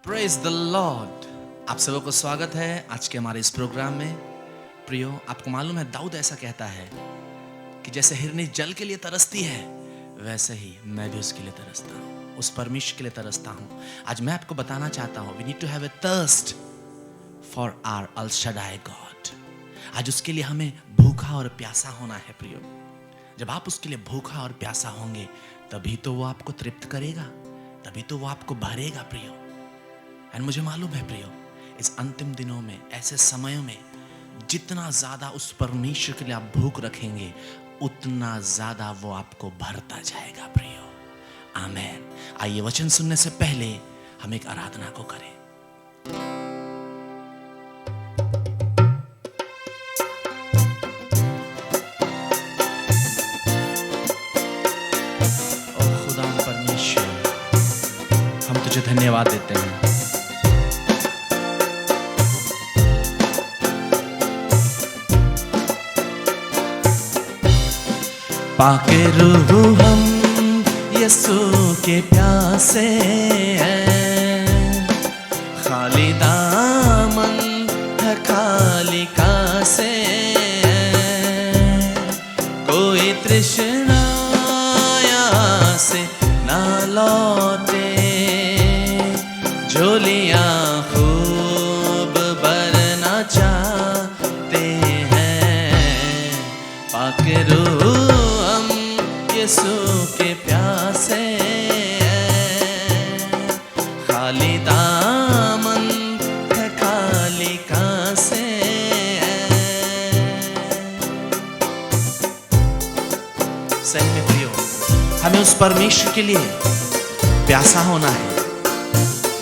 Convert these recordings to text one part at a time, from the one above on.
Praise the Lord. आप सबों को स्वागत है आज के हमारे इस प्रोग्राम में। प्रियो, आपको मालूम है दाऊद ऐसा कहता है कि जैसे हिरनी जल के लिए तरसती है वैसे ही मैं भी उसके लिए तरसता हूँ, उस परमेश्वर के लिए तरसता हूँ। आज मैं आपको बताना चाहता हूँ we need to have a thirst for our El Shaddai God. आज उसके लिए हमें भूखा और प्यासा होना है प्रियो। जब आप उसके लिए भूखा और प्यासा होंगे तभी तो वो आपको तृप्त करेगा, तभी तो वो आपको भरेगा प्रियो। एंड मुझे मालूम है प्रियो, इस अंतिम दिनों में, ऐसे समयों में जितना ज्यादा उस परमेश्वर के लिए आप भूख रखेंगे उतना ज्यादा वो आपको भरता जाएगा प्रियो। आमेन। आइए वचन सुनने से पहले हम एक आराधना को करें। ओ खुदा परमेश्वर, हम तुझे धन्यवाद देते हैं। पाके रूह हम यीशु के प्यासे हैं, खाली दामन है खाली कासे हैं। कोई तृष्णाया से ना लौटे, झोलियां खूब भरना चाहते हैं। पाके रूह यीशु के प्यासे खाली दामन है खाली कासे। सही में प्रियो, हमें उस परमेश्वर के लिए प्यासा होना है,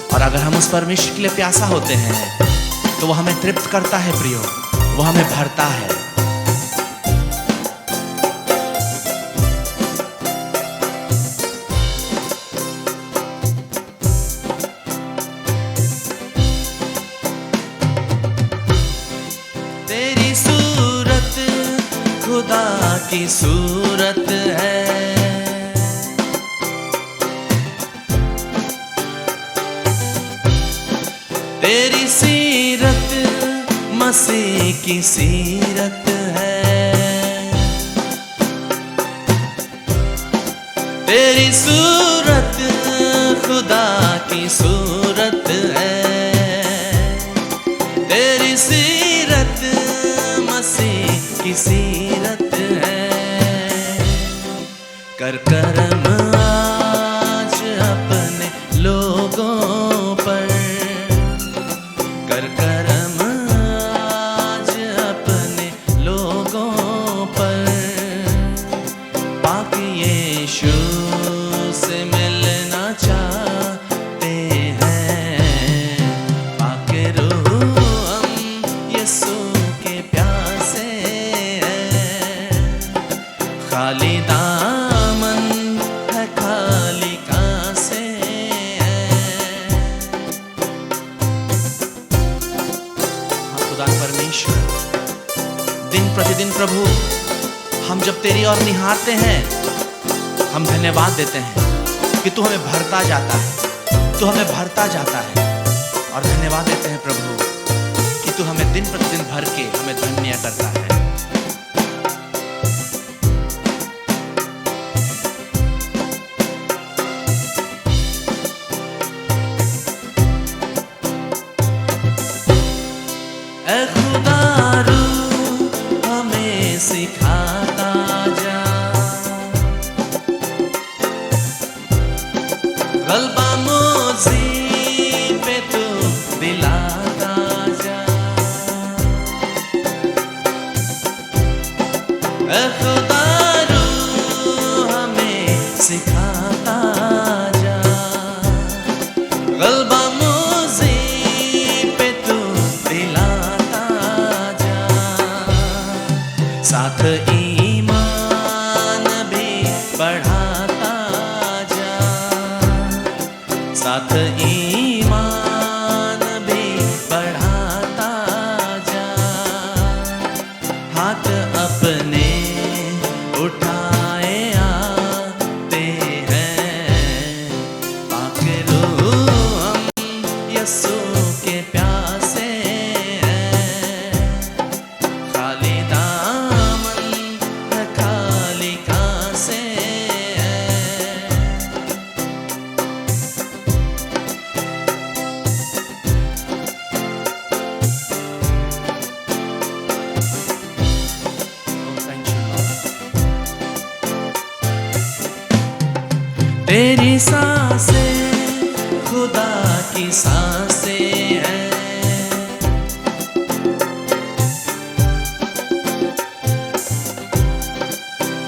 और अगर हम उस परमेश्वर के लिए प्यासा होते हैं तो वो हमें तृप्त करता है प्रियो, वो हमें भरता है। खुदा की सूरत है, तेरी सीरत मसीह की सीरत है। तेरी सूरत खुदा की सूरत है, तेरी सीरत मसीह की सीरत है। कर करम आज अपने लोगों पर, कर करम आज अपने लोगों पर। पाक यीशु से मिलना चाहते हैं, पाक रूह हम यीशु के प्यासे खाली दामन है खाली कासे। हाँ खुदा परमेश्वर, दिन प्रतिदिन प्रभु हम जब तेरी ओर निहारते हैं हम धन्यवाद देते हैं कि तू हमें भरता जाता है, तू हमें भरता जाता है। और धन्यवाद देते हैं प्रभु कि तू हमें दिन प्रतिदिन भर के हमें धन्य करता है। सिखाता जा, गलबा मोज़ी पे तू दिलाता जा। खुदा रूह हमें सिखाता जा, गलबा मोज़ी पे तू दिलाता जा। साथ ईमान भी बढ़ाता जा, साथ ईमान भी बढ़ाता जा। हाथ अपने उठाए आते हैं, पाक रूह हम तेरी सांसें खुदा की सांसें हैं,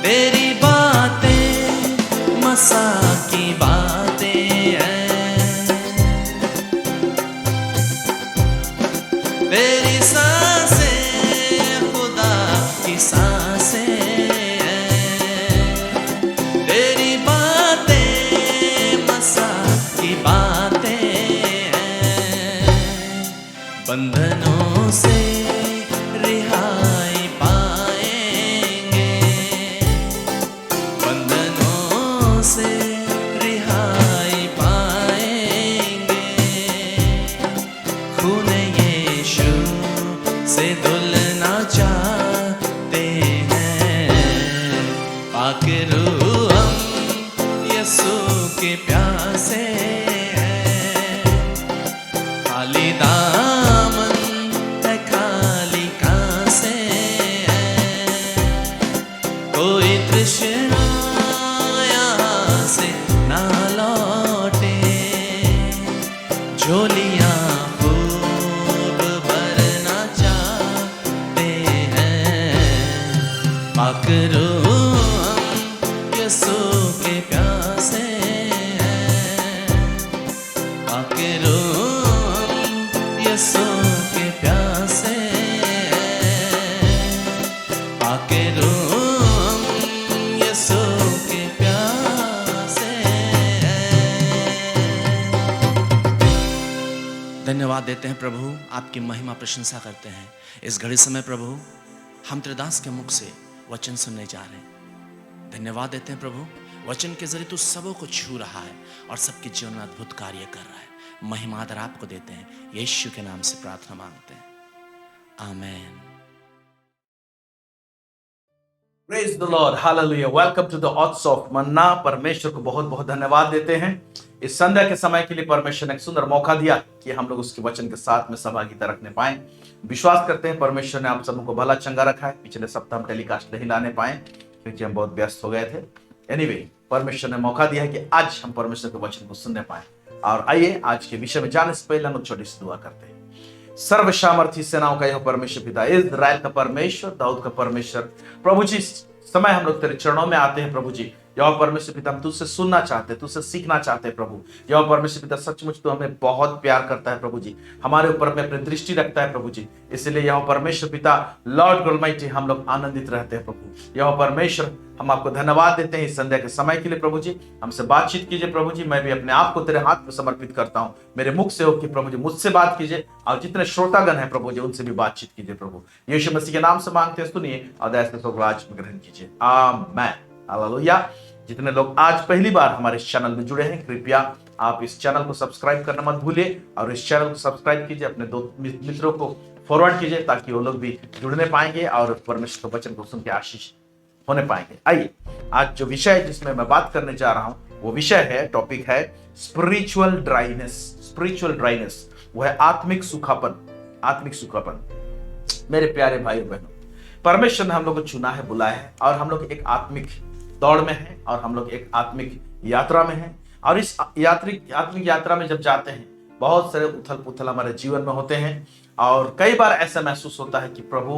तेरी बातें मसा की बातें हैं, तेरी सांसें खुदा की सांसें हैं, तेरी बातें मसा की बातें हैं, बंधनों से रिहाई पाएंगे, बंधनों से रिहाई पाएंगे, खून यीशु से धुलना चाहते हैं, पाक रूह हम यीशु के प्यासे हैं, खाली दामन है खाली कांसे हैं, कोई तृष्णा यहाँ से ना लौटे, झोलियाँ खूब भरना चाहते हैं, पाक रूह हम यीशु के प्यासे हैं, पाक रूह हम यीशु के प्यासे हैं, पाक रूह हम यीशु के प्यासे हैं। धन्यवाद देते हैं प्रभु, आपकी महिमा प्रशंसा करते हैं। इस घड़ी समय प्रभु हम त्रिदास के मुख से वचन सुनने जा रहे हैं। धन्यवाद देते हैं प्रभु, वचन के जरिए तू सबों को छू रहा है और सबके जीवन में अद्भुत कार्य कर रहा है। महिमा आदर आपको देते हैं, यीशु के नाम से प्रार्थना मांगते हैं, आमीन। Praise the Lord, Hallelujah. Welcome to the Odds of Manna. परमेश्वर को बहुत बहुत धन्यवाद देते हैं इस संध्या के समय के लिए। परमेश्वर ने एक सुंदर मौका दिया कि हम लोग उसके वचन के साथ में सहभागिता रखने पाए। विश्वास करते हैं परमेश्वर ने आप सबको भला चंगा रखा है। पिछले सप्ताह हम टेलीकास्ट नहीं लाने पाए क्योंकि हम बहुत व्यस्त हो गए थे। एनीवे, परमेश्वर ने मौका दिया है कि आज हम परमेश्वर के वचन को सुनने पाए। और आइए आज के विषय में जाने से पहले हम छोटी सी दुआ करते हैं। सर्व सामर्थी सेनाओं का यह परमेश्वर पिता, इज़राइल का परमेश्वर, दाऊद का परमेश्वर, प्रभु जी समय हम लोग तेरे चरणों में आते हैं। प्रभु जी यह परमेश्वर पिता, हम तुझसे सुनना चाहते हैं, तुझसे सीखना चाहते हैं। प्रभु यह परमेश्वर पिता, सचमुच तो हमें बहुत प्यार करता है प्रभु जी, हमारे ऊपर में अपनी दृष्टि रखता है प्रभु जी। इसलिए यह परमेश्वर पिता, लॉर्ड ऑलमाइटी, हम लोग आनंदित रहते हैं प्रभु। यह परमेश्वर, हम आपको धन्यवाद देते हैं इस संध्या के समय के लिए। प्रभु जी हमसे बातचीत कीजिए प्रभु जी, मैं भी अपने आप को तेरे हाथ में समर्पित करता हूँ। मेरे मुख से हो कि प्रभु जी मुझसे बात कीजिए, और जितने श्रोतागण हैं प्रभु जी उनसे भी बातचीत कीजिए प्रभु। यीशु मसीह के नाम से मांगते हैं, सुनिए और दया से राज में ग्रहण कीजिए, आमीन, हालेलुया। जितने लोग आज पहली बार हमारे इस चैनल में जुड़े हैं, कृपया आप इस चैनल को सब्सक्राइब करना मत भूलिए, और इस चैनल को सब्सक्राइब कीजिए, अपने दो मित्रों को फॉरवर्ड कीजिए ताकि वो लोग भी जुड़ने पाएंगे और परमेश्वर के वचन को सुन के आशीष होने पाएंगे। आइए आज जो विषय जिसमें मैं बात करने जा रहा हूं वो विषय है, टॉपिक है स्पिरिचुअल ड्राइनेस। स्पिरिचुअल ड्राइनेस वो है आत्मिक सूखापन। आत्मिक सूखापन। मेरे प्यारे भाई बहनों, परमेश्वर ने हम लोग को चुना है, बुलाया है, और हम लोग एक आत्मिक दौड़ में हैं, और हम लोग एक आत्मिक यात्रा में हैं। और इस आत्मिक यात्रा में जब जाते हैं, बहुत सारे उथल पुथल हमारे जीवन में होते हैं, और कई बार ऐसा महसूस होता है कि प्रभु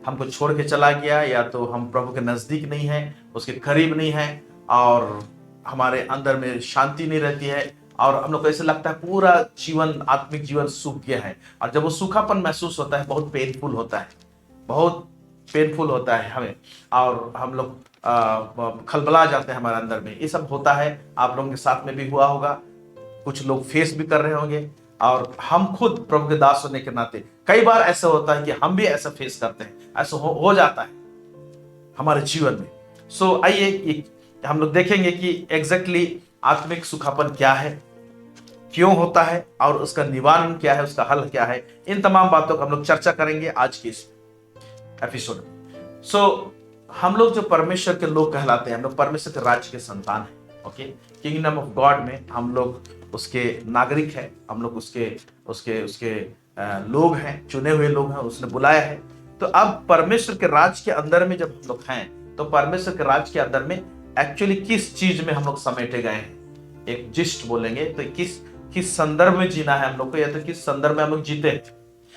हमको छोड़ के चला गया, या तो हम प्रभु के नजदीक नहीं है, उसके करीब नहीं है, और हमारे अंदर में शांति नहीं रहती है, और हम लोग को ऐसा लगता है पूरा जीवन, आत्मिक जीवन सूख गया है। और जब वो सूखापन महसूस होता है, बहुत पेनफुल होता है, बहुत पेनफुल होता है हमें, और हम लोग खलबला जाते हैं हमारे अंदर में। ये सब होता है, आप लोगों के साथ में भी हुआ होगा, कुछ लोग फेस भी कर रहे होंगे, और हम खुद प्रभु के दास होने के नाते कई बार ऐसा होता है कि हम भी ऐसा फेस करते हैं, ऐसा हो जाता है हमारे जीवन में। सो आइए हम लोग देखेंगे कि एग्जैक्टली आत्मिक सूखापन क्या है, क्यों होता है, और उसका निवारण क्या है, उसका हल क्या है। इन तमाम बातों को हम लोग चर्चा करेंगे आज की इस एपिसोड में। सो हम लोग जो परमेश्वर के लोग कहलाते हैं, हम लोग परमेश्वर के राज्य के संतान हैं। ओके, किंगडम ऑफ गॉड में हम लोग उसके नागरिक हैं, हम लोग उसके लोग हैं, चुने हुए लोग हैं, उसने बुलाया है। तो अब परमेश्वर के राज्य के अंदर में जब हम लोग हैं, तो परमेश्वर के राज्य के अंदर में एक्चुअली किस चीज में हम लोग समेटे गए हैं, एक जिस्ट बोलेंगे, तो किस किस संदर्भ में जीना है हम लोग को, या तो किस संदर्भ में हम लोग जीते हैं।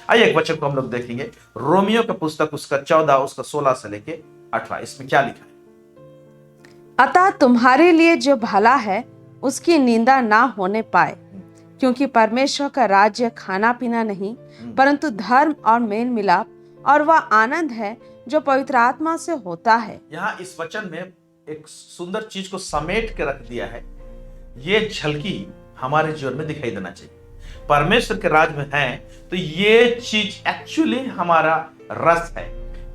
आइए एक वचन को हम लोग देखेंगे, रोमियो का पुस्तक उसका 14 उसका 16 से लेके 18। इसमें क्या लिखा है? अतः तुम्हारे लिए जो भला है उसकी निंदा ना होने पाए, क्योंकि परमेश्वर का राज्य खाना पीना नहीं परंतु धर्म और मेल मिलाप और वह आनंद है जो पवित्र आत्मा से होता है। यहाँ इस वचन में एक सुंदर चीज को समेट के रख दिया है। ये झलकी हमारे जीवन में दिखाई देना चाहिए। परमेश्वर के राज में है तो ये चीज एक्चुअली हमारा रस है।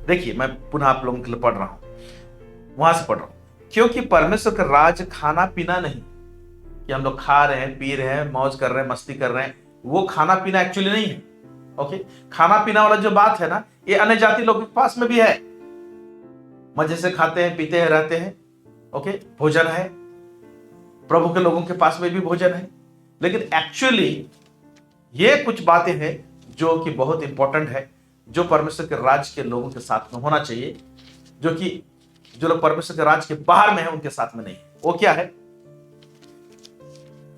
देखिए मैं पुनः आप लोगों के लिए पढ़ रहा हूं, वहां से पढ़ रहा हूं। क्योंकि परमेश्वर का राज खाना पीना नहीं कि हम लोग खा रहे हैं, पी रहे हैं, मौज कर रहे हैं, मस्ती कर रहे हैं, वो खाना पीना एक्चुअली नहीं है। ओके, खाना पीना वाला जो बात है ना, ये अन्य जाति लोगों के पास में भी है, मजे से खाते हैं, पीते हैं, रहते हैं। ओके, भोजन है, प्रभु के लोगों के पास में भी भोजन है, लेकिन एक्चुअली ये कुछ बातें हैं जो कि बहुत इंपॉर्टेंट है, जो परमेश्वर के राज के लोगों के साथ में होना चाहिए, जो लोग परमेश्वर के राज के बाहर में है उनके साथ में नहीं। वो क्या है?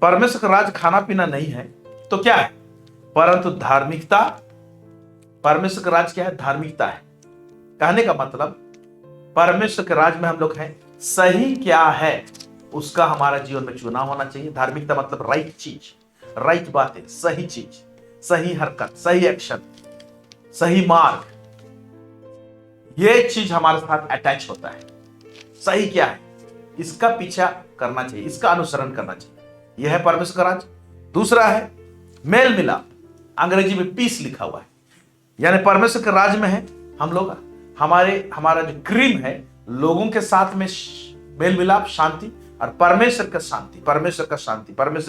परमेश्वर का राज खाना पीना नहीं है तो क्या है? परंतु धार्मिकता। परमेश्वर का राज क्या है? धार्मिकता है। कहने का मतलब परमेश्वर के राज में हम लोग हैं, सही क्या है उसका हमारा जीवन में चुनाव होना चाहिए। धार्मिकता मतलब राइट चीज, राइट बातें, सही चीज, सही हरकत, सही एक्शन, सही मार्ग, ये चीज हमारे साथ अटैच होता है। सही क्या है इसका पीछा करना चाहिए, इसका अनुसरण करना चाहिए। यह है परमेश्वर का राज। दूसरा है मेल मिलाप, अंग्रेजी में पीस लिखा हुआ है, यानी परमेश्वर के राज में है हम लोग, हमारा जो क्रीम है लोगों के साथ में मेल मिलाप, शांति, और परमेश्वर का शांति, परमेश्वर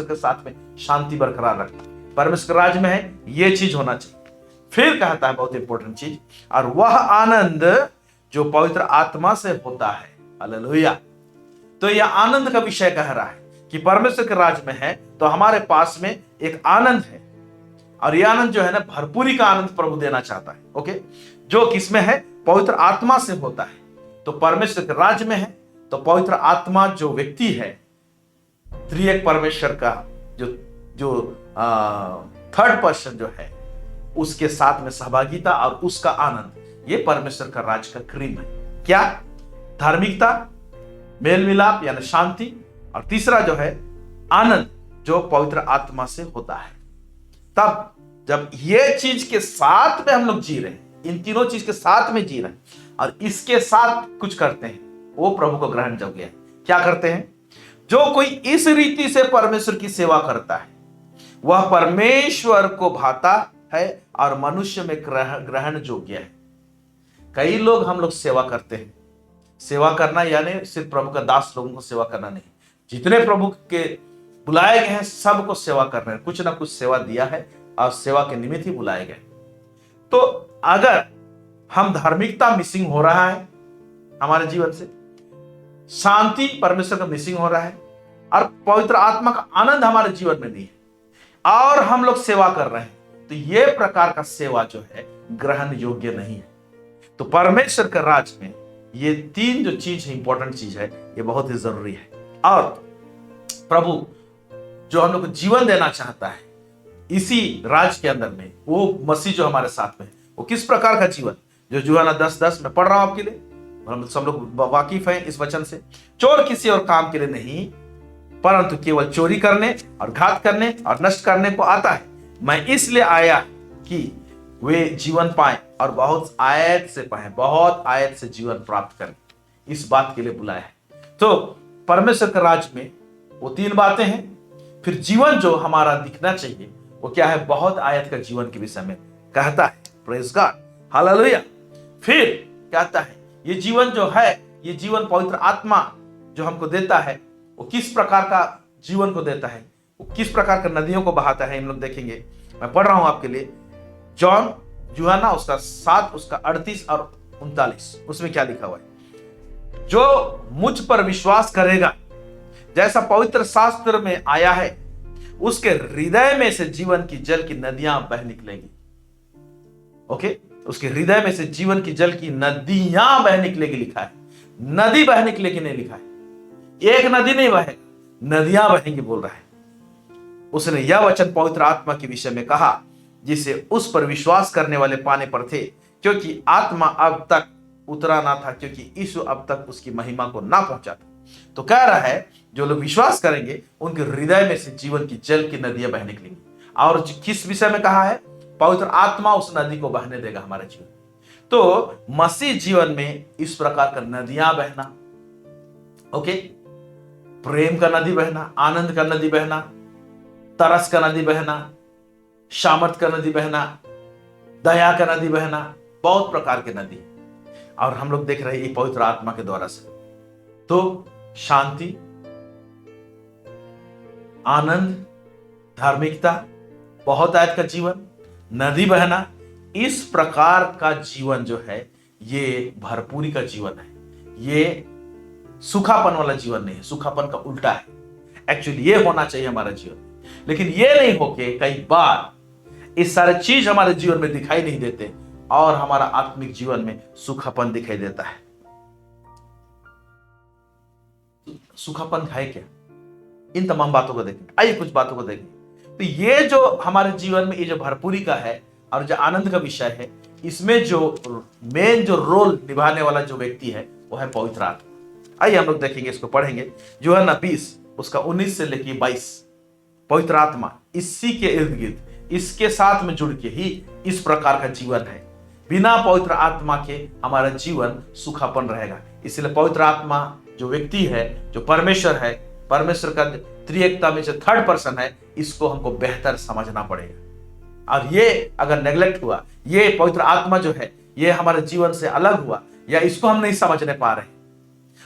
के साथ में शांति बरकरार रखना परमेश्वर के राज में है। यह चीज होना चाहिए। फिर कहता है बहुत इंपॉर्टेंट चीज, और वह आनंद जो पवित्र आत्मा से होता है। हालेलुया। तो यह आनंद का विषय कह रहा है कि परमेश्वर के राज में है तो हमारे पास में एक आनंद है, और यह आनंद जो है ना, भरपूरी का आनंद प्रभु देना चाहता है। ओके, जो किसमें है? पवित्र आत्मा से होता है। तो परमेश्वर के राज में है तो पवित्र आत्मा जो व्यक्ति है, त्रिएक परमेश्वर का जो थर्ड पर्सन जो है, उसके साथ में सहभागिता और उसका आनंद, ये परमेश्वर का राज का क्रीम है। क्या? धार्मिकता, मेल मिलाप यानी शांति, और तीसरा जो है आनंद जो पवित्र आत्मा से होता है। तब जब ये चीज के साथ में हम लोग जी रहे हैं, इन तीनों चीज के साथ में जी रहे हैं और इसके साथ कुछ करते हैं, वो प्रभु को ग्रहण योग्य है। क्या करते हैं? जो कोई इस रीति से परमेश्वर की सेवा करता है वह परमेश्वर को भाता है और मनुष्य में ग्रहण योग्य है। कई लोग हम लोग सेवा करते हैं, सेवा करना यानी सिर्फ प्रभु का दास लोगों को सेवा करना नहीं, जितने प्रभु के बुलाए गए हैं सबको सेवा कर रहे हैं, कुछ ना कुछ सेवा दिया है और सेवा के निमित्त ही बुलाए गए। तो अगर हम धार्मिकता मिसिंग हो रहा है हमारे जीवन से, शांति परमेश्वर का मिसिंग हो रहा है, और पवित्र आत्मा का आनंद हमारे जीवन में नहीं है, और हम लोग सेवा कर रहे हैं, तो यह प्रकार का सेवा जो है ग्रहण योग्य नहीं है। तो परमेश्वर के राज में ये तीन जो चीज है, इंपॉर्टेंट चीज है, ये बहुत ही जरूरी है। और प्रभु जो हम लोग को जीवन देना चाहता है इसी राज के अंदर में, वो मसीह जो हमारे साथ में है, वो किस प्रकार का जीवन, जो यूहन्ना 10:10 में पढ़ रहा हूं आपके लिए, हम सब लोग वाकिफ हैं इस वचन से। चोर किसी और काम के लिए नहीं परंतु केवल चोरी करने और घात करने और नष्ट करने को आता है। मैं इसलिए आया कि वे जीवन पाए और बहुत आयत से पाए, बहुत आयत से जीवन प्राप्त करें। इस बात के लिए बुलाया है। तो परमेश्वर के राज में वो तीन बातें हैं। फिर जीवन जो हमारा दिखना चाहिए वो क्या है? बहुत आयत का जीवन के विषय में कहता है। Praise God, hallelujah. फिर कहता है ये जीवन जो है, ये जीवन पवित्र आत्मा जो हमको देता है, वो किस प्रकार का जीवन को देता है, वो किस प्रकार का नदियों को बहाता है, हम लोग देखेंगे। मैं पढ़ रहा हूं आपके लिए जॉन यूहन्ना उसका 7 उसका 38 और 39, उसमें क्या लिखा हुआ है? जो मुझ पर विश्वास करेगा, जैसा पवित्र शास्त्र में आया है, उसके हृदय में से जीवन की जल की नदियां बह निकलेगी। ओके, उसके हृदय में से जीवन की जल की नदियां बह निकलेगी लिखा है। नदी बह निकलेगी नहीं लिखा है। एक नदी नहीं बहेगा, नदियां बहेंगी बोल रहा है। उसने यह वचन पवित्र आत्मा के विषय में कहा जिसे उस पर विश्वास करने वाले पाने पर थे, क्योंकि आत्मा अब तक उतरा ना था, क्योंकि यीशु अब तक उसकी महिमा को ना पहुंचा था। तो कह रहा है जो लोग विश्वास करेंगे उनके हृदय में से जीवन की जल की नदियां बहने निकलेंगी। और किस विषय में कहा है? पवित्र आत्मा उस नदी को बहने देगा हमारे जीवन। तो मसीह जीवन में इस प्रकार का नदियां बहना, ओके, प्रेम का नदी बहना, आनंद का नदी बहना, तरस का नदी बहना, सामर्थ का नदी बहना, दया का नदी बहना, बहुत प्रकार के नदी। और हम लोग देख रहे हैं ये पवित्र आत्मा के द्वारा से। तो शांति, आनंद, धार्मिकता, बहुत आयत का जीवन, नदी बहना, इस प्रकार का जीवन जो है ये भरपूरी का जीवन है। ये सूखापन वाला जीवन नहीं है, सूखापन का उल्टा है। एक्चुअली ये होना चाहिए हमारा जीवन, लेकिन ये नहीं होके कई बार इस सारे चीज हमारे जीवन में दिखाई नहीं देते और हमारा आत्मिक जीवन में सूखापन दिखाई देता है। सूखापन है क्या? इन तमाम बातों को देखें। आइए कुछ बातों को देखें। तो ये जो हमारे जीवन में ये जो भरपूरी का है और जो आनंद का विषय है, इसमें जो मेन जो रोल निभाने वाला जो व्यक्ति है वो है पवित्र आत्मा। आइए हम लोग देखेंगे, इसको पढ़ेंगे। यूहन्ना 20 उसका 19 से लेकर 22। पवित्र आत्मा इसी के इर्द गिर्द, इसके साथ में जुड़ के ही इस प्रकार का जीवन है। बिना पवित्र आत्मा के हमारा जीवन सूखापन रहेगा। इसलिए पवित्र आत्मा जो व्यक्ति है, जो परमेश्वर है, परमेश्वर का त्रिएकता में जो थर्ड पर्सन है, इसको हमको बेहतर समझना पड़ेगा। और ये अगर नेग्लेक्ट हुआ, ये पवित्र आत्मा जो है ये हमारे जीवन से अलग हुआ या इसको हम नहीं समझने पा रहे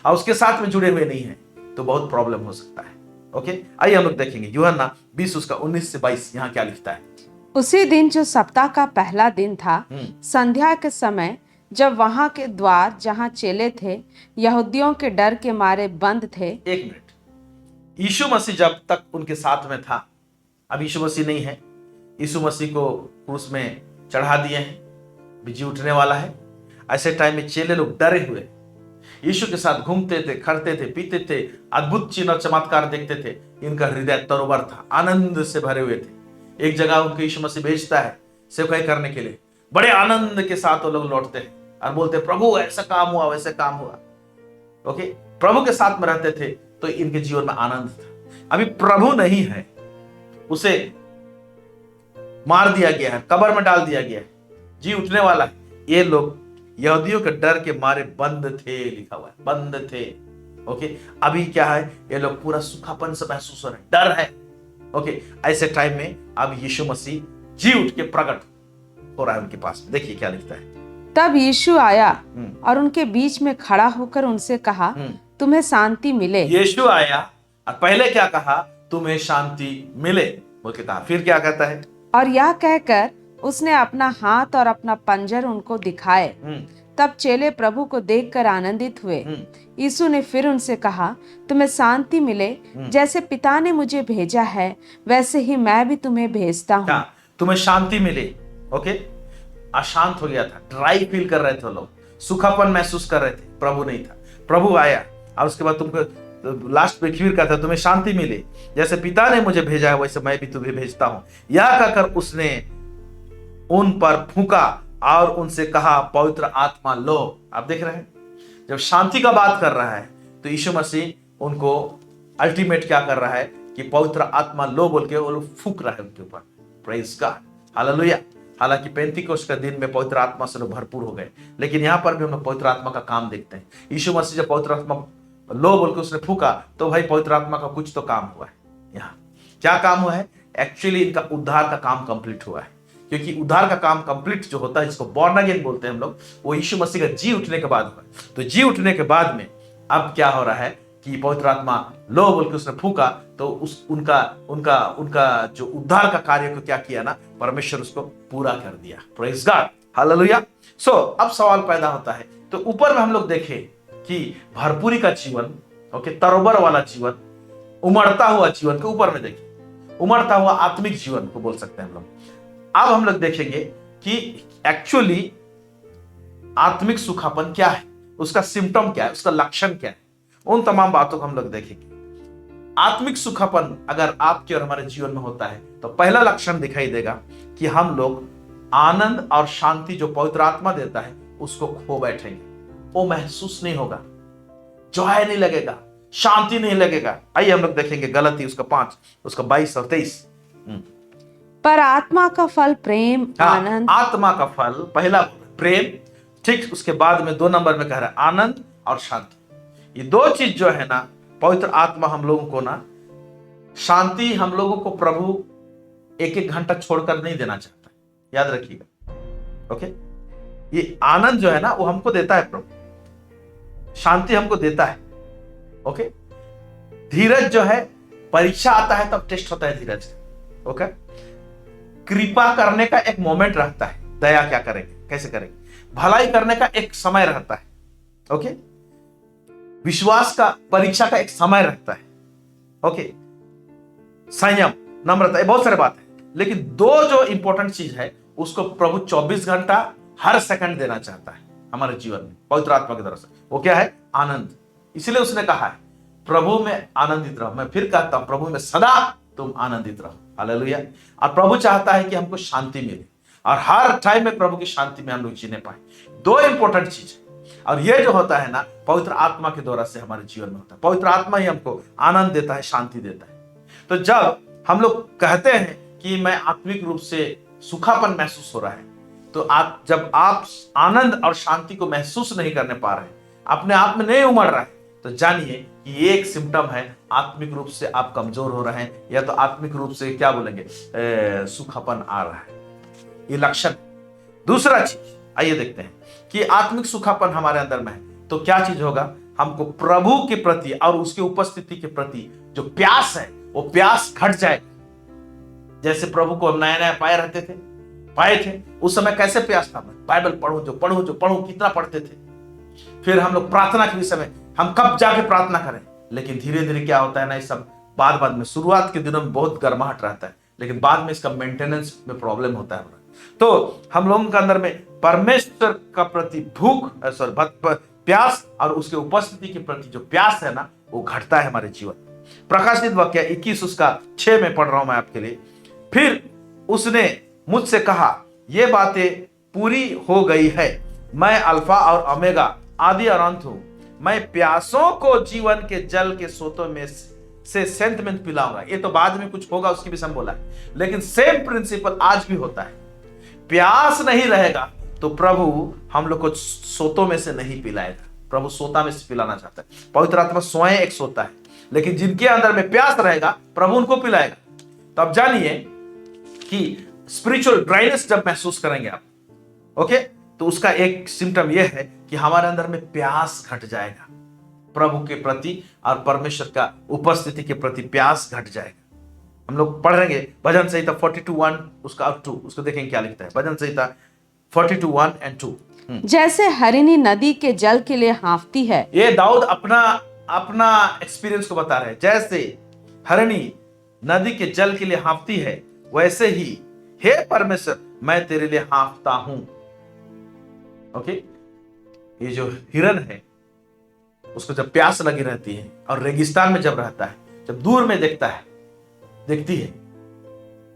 और उसके साथ में जुड़े हुए नहीं है, तो बहुत प्रॉब्लम हो सकता है। ओके, आइए हम लोग देखेंगे यूहन्ना 20 उसका 19 से 22 यहाँ क्या लिखता है। उसी दिन जो सप्ताह का पहला दिन था, संध्या के समय, जब वहां के द्वार जहां चेले थे यहूदियों के डर के मारे बंद थे। एक मिनट, यीशु मसीह जब तक उनके साथ में था, अब यीशु मसीह नहीं है, यीशु मसीह को क्रूस में चढ़ा दिए हैं, बिजी उठने वाला है। ऐसे टाइम में चेले लोग डरे हुए यीशु के साथ घूमते थे, खाते थे, पीते थे, अद्भुत चिन्ह और चमत्कार देखते थे। इनका हृदय तरोवर था, आनंद से भरे हुए थे। एक जगह उनको यीशु मसीह भेजता है सेवकाई करने के लिए। बड़े आनंद के साथ वो लोग लौटते हैं और बोलते हैं, प्रभु ऐसा काम हुआ, वैसे काम हुआ। ओके, प्रभु के साथ में रहते थे तो इनके जीवन में आनंद था। अभी प्रभु नहीं है, उसे मार दिया गया है, कब्र में डाल दिया गया है, जी उठने वाला है। ये लोग यहूदियों के डर के मारे बंद थे, लिखा हुआ है, बंद थे। ओके, अभी क्या है, ये लोग पूरा सूखापन से महसूस हो रहे हैं, डर है। ओके, ऐसे टाइम में अब यीशु मसीह जी उठ के प्रकट हो रहा है उनके पास। देखिए क्या लिखता है। तब यीशु आया और उनके बीच में खड़ा होकर उनसे कहा, तुम्हें शांति मिले। यीशु आया और पहले क्या कहा? तुम्हें शांति मिले बोल के कहा। फिर क्या कहता है? और यह कहकर उसने अपना हाथ और अपना पंजर उनको दिखाए। तब चेले प्रभु को देखकर आनंदित हुए। यीशु ने फिर उनसे कहा, तुम्हें शांति मिले। जैसे पिता ने मुझे भेजा है वैसे ही मैं भी तुम्हें भेजता हूँ। तुम्हें शांति मिले। ओके, अशांत हो गया था, ड्राई फील कर रहे थे लोग, सूखापन महसूस कर रहे थे, प्रभु नहीं था। प्रभु आया और उसके बाद तुमको लास्ट में फिर कहता, तुम्हें शांति मिले। जैसे पिता ने मुझे भेजा है वैसे मैं भी तुम्हें भेजता हूँ। यह कहकर उसने उन पर फूंका और उनसे कहा, पवित्र आत्मा लो। आप देख रहे हैं, जब शांति का बात कर रहा है तो यीशु मसीह उनको अल्टीमेट क्या कर रहा है कि पवित्र आत्मा लो बोल के वो लोग फूंक रहा है उनके ऊपर। Praise God, hallelujah. हालांकि पेंतीकोस्त के दिन में पवित्र आत्मा से लोग भरपूर हो गए, लेकिन यहाँ पर भी हम लोग पवित्र आत्मा का काम देखते हैं। यीशु मसीह जब पवित्र आत्मा लो बोल के उसने फूंका तो भाई पवित्र आत्मा का कुछ तो काम हुआ है। यहाँ क्या काम हुआ है? एक्चुअली इनका उद्धार का काम कंप्लीट हुआ है, क्योंकि उद्धार का काम कंप्लीट जो होता है, जिसको बॉर्न अगेन बोलते हैं हम लोग, वो यीशु मसीह का जी उठने के बाद हुआ। तो जी उठने के बाद में अब क्या हो रहा है कि पवित्र आत्मा लो बोल के उसने फूंका तो उनका जो उद्धार का कार्य को क्या किया ना, परमेश्वर उसको पूरा कर दिया। Praise God, hallelujah. सो अब सवाल पैदा होता है, तो ऊपर में हम लोग देखें कि भरपूरी का जीवन, ओके, तरोबर वाला जीवन, उमड़ता हुआ जीवन के ऊपर में देखिए, उमड़ता हुआ आत्मिक जीवन को बोल सकते हैं हम लोग। अब हम लोग देखेंगे कि एक्चुअली आत्मिक सूखापन क्या है, उसका सिम्टम क्या है, उसका लक्षण क्या है, उन तमाम बातों को हम लोग देखेंगे। आत्मिक सुखापन अगर आपके और हमारे जीवन में होता है तो पहला लक्षण दिखाई देगा कि हम लोग आनंद और शांति जो पवित्र आत्मा देता है उसको खो बैठेंगे। वो महसूस नहीं होगा, जॉय नहीं लगेगा, शांति नहीं लगेगा। आइए हम लोग देखेंगे गलती उसका 5 उसका 22 और 23। पर आत्मा का फल प्रेम, आनंद। आत्मा का फल पहला प्रेम, ठीक, उसके बाद में 2 नंबर में कह रहा है आनंद और शांति। ये 2 चीज जो है ना, पवित्र आत्मा हम लोगों को ना, शांति हम लोगों को प्रभु 1-1 घंटा छोड़कर नहीं देना चाहता, याद रखिएगा। ओके, ये आनंद जो है ना वो हमको देता है प्रभु, शांति हमको देता है। ओके, धीरज जो है, परीक्षा आता है तब टेस्ट होता है धीरज। ओके, कृपा करने का एक मोमेंट रहता है, दया क्या करेंगे, कैसे करेंगे, भलाई करने का एक समय रहता है। ओके, विश्वास का, परीक्षा का एक समय रहता है। ओके, संयम, नम्रता, बहुत सारे बात है, लेकिन 2 जो इंपॉर्टेंट चीज है उसको प्रभु 24 घंटा हर सेकंड देना चाहता है हमारे जीवन में पवित्र आत्मा की तरफ से। वो क्या है? आनंद। इसलिए उसने कहा है प्रभु में आनंदित रहो। मैं फिर कहता हूं, प्रभु में सदा तुम आनंदित रहो। हालेलुया। और प्रभु चाहता है कि हमको शांति मिले और हर टाइम में प्रभु की शांति में हम लोग जीने पाए। 2 इंपॉर्टेंट चीज है, और ये जो होता है ना पवित्र आत्मा के द्वारा से हमारे जीवन में होता है। पवित्र आत्मा ही हमको आनंद देता है, शांति देता है। तो जब हम लोग कहते हैं कि मैं आत्मिक रूप से सुखापन महसूस हो रहा है, तो जब आप आनंद और शांति को महसूस नहीं करने पा रहे हैं, अपने आप में नहीं उमड़ रहा है, तो जानिए कि ये एक सिम्टम है, आत्मिक रूप से आप कमजोर हो रहे हैं, या तो आत्मिक रूप से क्या बोलेंगे, सुखापन आ रहा है। ये लक्षण। दूसरा चीज आइए देखते हैं कि आत्मिक सुखापन हमारे अंदर में है तो क्या चीज होगा। हमको प्रभु के प्रति और उसके उपस्थिति के प्रति जो प्यास है वो प्यास घट जाएगा। जैसे प्रभु को हम नया नया पाए थे, उस समय कैसे प्यास था, बाइबल पढ़ो, कितना पढ़ते थे। फिर हम लोग प्रार्थना के विषय में हम कब जाके प्रार्थना करें, लेकिन धीरे धीरे क्या होता है ना, ये सब बाद में, शुरुआत के दिनों में बहुत गर्माहट रहता है, लेकिन बाद में इसका मेंटेनेंस में प्रॉब्लम होता है। तो हम लोगों के अंदर में परमेश्वर का प्रति भूख, प्यास और उसके उपस्थिति के प्रति जो प्यास है ना, वो घटता है हमारे जीवन। प्रकाशित वाक्य 21 उसका 6 में पढ़ रहा हूं मैं आपके लिए। फिर उसने मुझसे कहा, ये बातें पूरी हो गई है, मैं अल्फा और ओमेगा, आदि और अंत हूं। मैं प्यासों को जीवन के जल के सोतों में से सेंटमेंट पिलाऊंगा। ये तो बाद में कुछ होगा उसकी भी सम बोला है, लेकिन सेम प्रिंसिपल आज भी होता है। प्यास नहीं रहेगा तो प्रभु हम लोग को सोतों में से नहीं पिलाएगा। प्रभु सोता में से पिलाना चाहता है। पवित्र आत्मा स्वयं एक सोता है, लेकिन जिनके अंदर में प्यास रहेगा प्रभु उनको पिलाएगा। तो अब जानिए कि स्पिरिचुअल ड्राइनेस जब महसूस करेंगे आप, ओके, तो उसका एक सिम्टम यह है कि हमारे अंदर में प्यास घट जाएगा, प्रभु के प्रति और परमेश्वर का उपस्थिति के प्रति प्यास घट जाएगा। हम लोग पढ़ेंगे भजन संहिता 42:1 उसका 2, उसको देखेंगे क्या लिखता है। भजन संहिता 42:1 और 2। जैसे हरिणी नदी के जल के लिए हाँफती है। ये दाऊद अपना एक्सपीरियंस को बता रहे हैं। जैसे हरिणी नदी के जल के लिए हाँफती है, वैसे ही हे परमेश्वर मैं तेरे लिए हाँफता हूं। ओके, ये जो हिरन है उसको जब प्यास लगी रहती है और रेगिस्तान में जब रहता है, जब दूर में देखती है,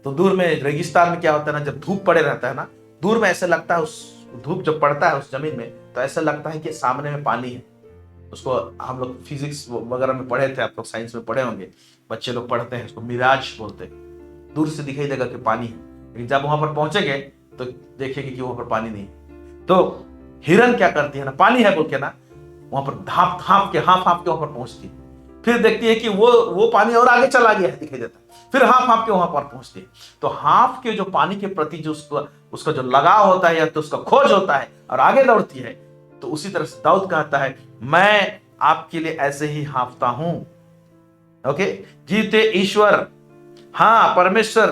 तो दूर में रेगिस्तान में क्या होता है ना, जब धूप पड़े रहता है ना, दूर में ऐसे लगता है, उस धूप जब पड़ता है उस जमीन में, तो ऐसा लगता है कि सामने में पानी है। उसको हम लोग फिजिक्स वगैरह में पढ़े थे, आप लोग साइंस में पढ़े होंगे, बच्चे लोग पढ़ते हैं, उसको मिराज बोलते हैं। दूर से दिखाई देगा कि पानी है, लेकिन जब वहां पर पहुंचेंगे तो देखेंगे कि वहां पर पानी नहीं है। तो हिरन क्या करती है ना, पानी है बोल के ना, वहां पर हाँफ के वहां पर पहुंचती है। फिर देखती है कि वो पानी और आगे चला गया है, दिखाई देता है, फिर हाँफ के वहां पर पहुंचती है। तो हाँफ के जो पानी के प्रति जो उसका जो लगाव होता है या तो उसका खोज होता है और आगे दौड़ती है। तो उसी तरह से दाऊद कहता है, मैं आपके लिए ऐसे ही हाँफता हूं। ओके, जीते ईश्वर, हाँ परमेश्वर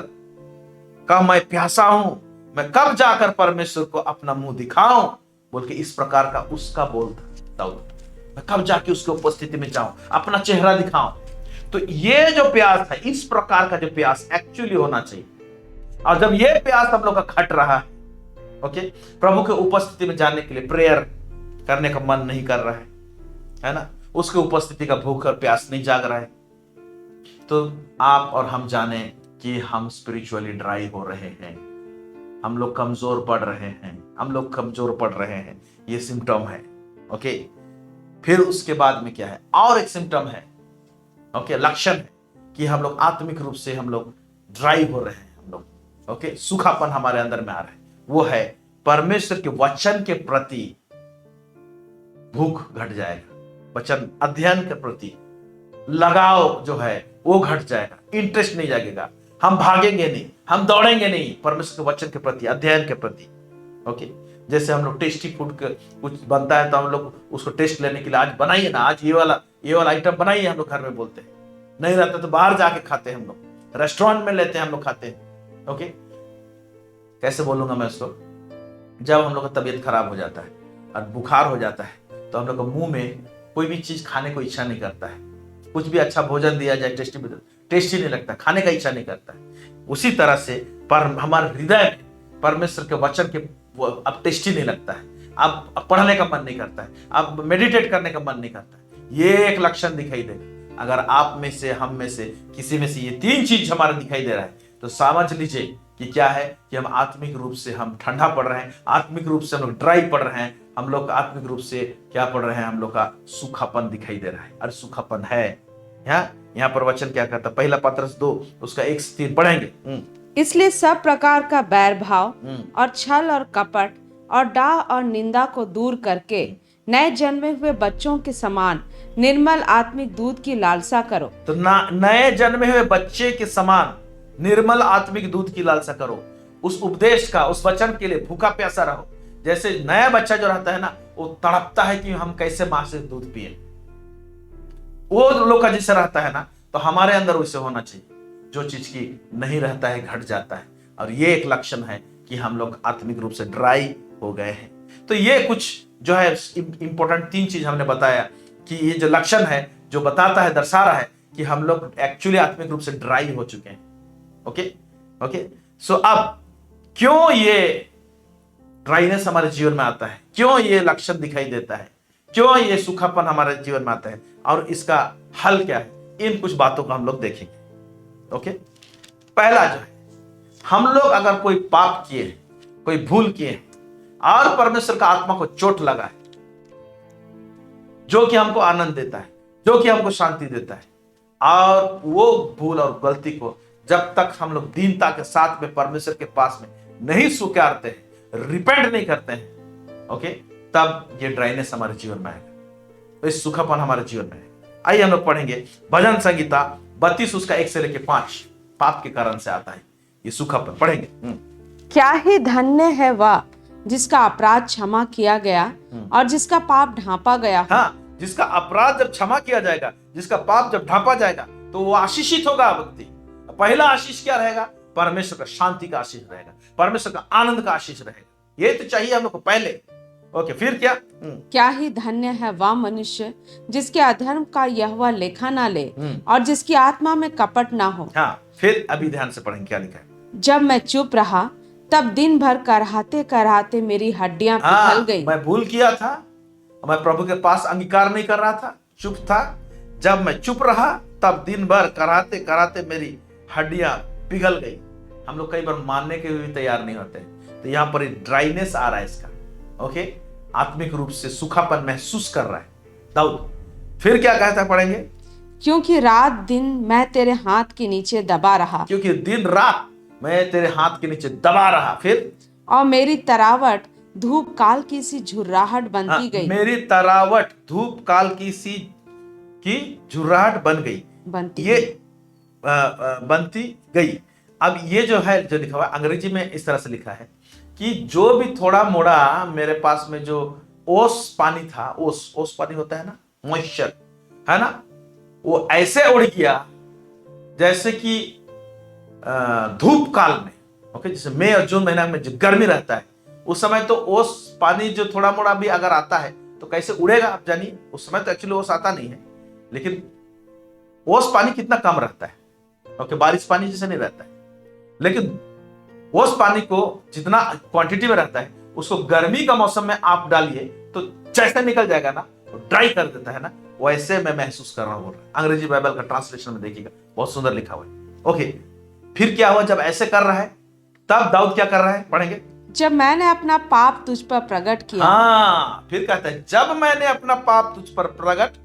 का मैं प्यासा हूं, मैं कब जाकर परमेश्वर को अपना मुंह दिखाऊं, बोल के इस प्रकार का उसका बोल था दाऊद। मैं कब जाके उसकी उपस्थिति में जाऊं, अपना चेहरा दिखाऊं। तो ये जो प्यास है, इस प्रकार का जो प्यास एक्चुअली होना चाहिए। और जब ये प्यास हम लोग का घट रहा है, ओके, प्रभु के उपस्थिति में जाने के लिए प्रेयर करने का मन नहीं कर रहा है ना, उसके उपस्थिति का भूख और प्यास नहीं जाग रहा है, तो आप और हम जाने कि हम स्पिरिचुअली ड्राई हो रहे हैं, हम लोग कमजोर पड़ रहे हैं, हम लोग कमजोर पड़ रहे हैं, ये सिम्टम है। ओके, फिर उसके बाद में क्या है, और एक सिम्टम है, ओके, लक्षण है कि हम लोग आत्मिक रूप से हम लोग ड्राई हो रहे हैं, हम लोग ओके, सूखापन हमारे अंदर में आ रहा है। वो है परमेश्वर के वचन के प्रति भूख घट जाएगा, वचन अध्ययन के प्रति लगाव जो है वो घट जाएगा, इंटरेस्ट नहीं जागेगा, हम भागेंगे नहीं, हम दौड़ेंगे नहीं परमेश्वर के वचन के प्रति, अध्ययन के प्रति। ओके, जैसे हम लोग टेस्टी फूड कुछ बनता है तो हम लोग उसको टेस्ट लेने के लिए आज बनाइए ना, आज ये वाला आइटम बनाइए, हम लोग घर में बोलते हैं। नहीं रहता तो बाहर जाके खाते हैं, हम लोग रेस्टोरेंट में लेते हैं, हम लोग खाते हैं। ओके, कैसे बोलूंगा मैं उसको, जब हम लोग का तबीयत खराब हो जाता है और बुखार हो जाता है तो हम लोग को मुंह में कोई भी चीज खाने को इच्छा नहीं करता है, कुछ भी अच्छा भोजन दिया जाए टेस्टी नहीं लगता, खाने का इच्छा नहीं करता है। उसी तरह से पर हमारे हृदय में परमेश्वर के वचन के अब टेस्टी नहीं लगता है, अब पढ़ने का मन नहीं करता है, अब मेडिटेट करने का मन नहीं करता है। ये एक लक्षण दिखाई देगा। अगर आप में से, हम में से, किसी में से ये तीन चीज हमारा दिखाई दे रहा है तो समझ लीजिए कि क्या है कि हम आत्मिक रूप से हम ठंडा पड़ रहे हैं, आत्मिक रूप से हम लोग ड्राई पड़ रहे हैं, हम लोग आत्मिक रूप से क्या पड़ रहे हैं, हम लोग का सूखापन दिखाई दे रहा है। और सूखापन है यहाँ पर वचन क्या कहता है, पहला पत्रस 2 उसका 1 से 3 पढ़ेंगे। इसलिए सब प्रकार का बैर भाव और छल और कपट और डाह और निंदा को दूर करके नए जन्मे हुए बच्चों के समान निर्मल आत्मिक दूध की लालसा करो। तो नए जन्मे हुए बच्चे के समान निर्मल आत्मिक दूध की लालसा करो, उस उपदेश का, उस वचन के लिए भूखा प्यासा रहो। जैसे नया बच्चा जो रहता है ना, वो तड़पता है कि हम कैसे मां से दूध पिए, वो लोग का जैसे रहता है ना, तो हमारे अंदर वैसे होना चाहिए। जो चीज की नहीं रहता है घट जाता है, और ये एक लक्षण है कि हम लोग आत्मिक रूप से ड्राई हो गए हैं। तो ये कुछ जो है इंपॉर्टेंट 3 चीज हमने बताया कि ये जो लक्षण है जो बताता है, दर्शा रहा है कि हम लोग एक्चुअली आत्मिक रूप से ड्राई हो चुके हैं। ओके, सो अब क्यों ये ड्राइनेस हमारे जीवन में आता है, क्यों ये लक्षण दिखाई देता है, क्यों ये सूखापन हमारे जीवन में आता है, और इसका हल क्या है, इन कुछ बातों को हम लोग देखेंगे। ओके, पहला जो है, हम लोग अगर कोई पाप किए, कोई भूल किए और परमेश्वर का आत्मा को चोट लगा है, जो कि हमको आनंद देता है, जो कि हमको शांति देता है, और वो भूल और गलती को जब तक हम लोग दीनता के साथ में परमेश्वर के पास में नहीं स्वीकारते हैं, रिपेंट नहीं करते हैं, ओके, तब ये ड्राइनेस हमारे जीवन में आएगा, तो इस सूखापन हमारे जीवन में आएगा। आइए हम लोग पढ़ेंगे भजन संगीता 32 उसका 1 से लेकर 5। पाप के कारण से आता है ये सूखापन, पढ़ेंगे। क्या ही धन्य है वह जिसका अपराध क्षमा किया गया और जिसका पाप ढांपा गया हो। हाँ, जिसका अपराध जब क्षमा किया जाएगा, जिसका पाप जब ढांपा जाएगा, तो वो आशीषित होगा व्यक्ति। पहला आशीष क्या रहेगा, परमेश्वर का शांति का आशीष रहेगा, परमेश्वर का आनंद का आशीष रहेगा। ये तो चाहिए हम लोग को पहले। ओके, फिर क्या ही धन्य है वह मनुष्य जिसके अधर्म का यहोवा लेखा ना ले और जिसकी आत्मा में कपट ना हो। हाँ, फिर अभी ध्यान से पढ़ेंगे क्या लिखा है। जब मैं चुप रहा तब दिन भर कराहते कराहते मेरी हड्डियां पिघल गई। मैं भूल किया था, मैं प्रभु के पास अंगीकार नहीं कर रहा था, चुप था। जब मैं चुप रहा तब दिन भर कराहते कराहते मेरी हड्डियां पिघल गई। हम लोग कई बार मानने के भी तैयार नहीं होते, तो यहाँ पर ड्राइनेस आ रहा है इसका। ओके, आत्मिक रूप से सूखापन महसूस कर रहा है दाऊद। फिर क्या कहता है, पढ़ेंगे। क्योंकि रात दिन मैं तेरे हाथ के नीचे दबा रहा, क्योंकि दिन रात मैं तेरे हाथ के नीचे दबा रहा। फिर और मेरी तरावट धूप काल की सी झुर्राहट बनती गई। मेरी तरावट धूप काल की सी की झुर्राहट बन गई, बनती गई। अब ये जो है, जो लिखा हुआ अंग्रेजी में इस तरह से लिखा है कि जो भी थोड़ा मोड़ा मेरे पास में जो ओस पानी था, ओस पानी होता है ना, मॉइस्चर है ना, वो ऐसे उड़ गया जैसे कि धूप काल में। ओके, जैसे मई और जून महीना में जो गर्मी रहता है, उस समय तो ओस पानी जो थोड़ा मोड़ा भी अगर आता है तो कैसे उड़ेगा आप जानिए। उस समय तो एक्चुअली ओस आता नहीं है, लेकिन ओस पानी कितना कम रहता है। ओके, बारिश पानी जैसे नहीं रहता है, लेकिन ओस पानी को जितना क्वांटिटी में रहता है, उसको गर्मी का मौसम में आप डालिए तो जैसे निकल जाएगा ना, तो ड्राई कर देता है ना, वैसे मैं महसूस कर रहा हूं, बोल रहा है। अंग्रेजी बाइबल का ट्रांसलेशन में देखिएगा, बहुत सुंदर लिखा हुआ है। ओके, फिर क्या हुआ जब ऐसे कर रहा है, तब दाऊद क्या कर रहा है, पढ़ेंगे। जब मैंने अपना पाप तुझ पर प्रकट किया हाँ, फिर कहता है जब मैंने अपना पाप तुझ पर प्रकट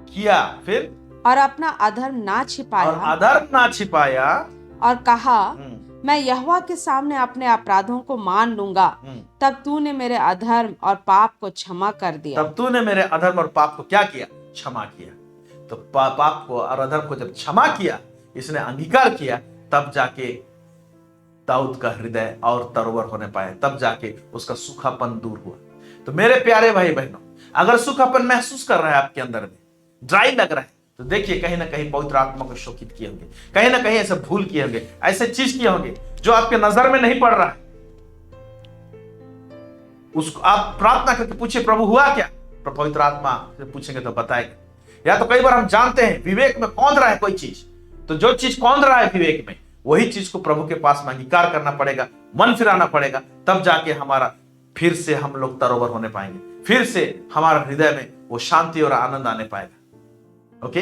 किया, फिर और अपना अधर्म ना और छिपाया अधर्म ना छिपाया, और कहा मैं यहोवा के सामने अपने अपराधों को मान लूंगा, तब तूने मेरे अधर्म और पाप को क्षमा कर दिया। तब तूने मेरे अधर्म और पाप को क्या किया, क्षमा किया। तो पाप को और अधर्म को जब क्षमा किया, इसने अंगीकार किया, तब जाके दाऊद का हृदय और तरोवर होने पाया, तब जाके उसका सूखापन दूर हुआ। तो मेरे प्यारे भाई बहनों, अगर सूखापन महसूस कर रहा है आपके अंदर में, ड्राई लग रहा है, तो देखिए कहीं ना कहीं पवित्र आत्मा को शोकित किए होंगे, कहीं ना कहीं ऐसे भूल किए होंगे, ऐसे चीज किए होंगे जो आपके नजर में नहीं पड़ रहा है। उसको आप प्रार्थना करके पूछिए प्रभु हुआ क्या, पवित्र आत्मा से पूछेंगे तो बताएगा। या तो कई बार हम जानते हैं विवेक में कौंध रहा है कोई चीज, तो जो चीज कौंध रहा है विवेक में, वही चीज को प्रभु के पास में अंगीकार करना पड़ेगा, मन फिराना पड़ेगा, तब जाके हमारा फिर से हम लोग तरोवर होने पाएंगे, फिर से हमारा हृदय में वो शांति और आनंद आने पाएगा। ओके,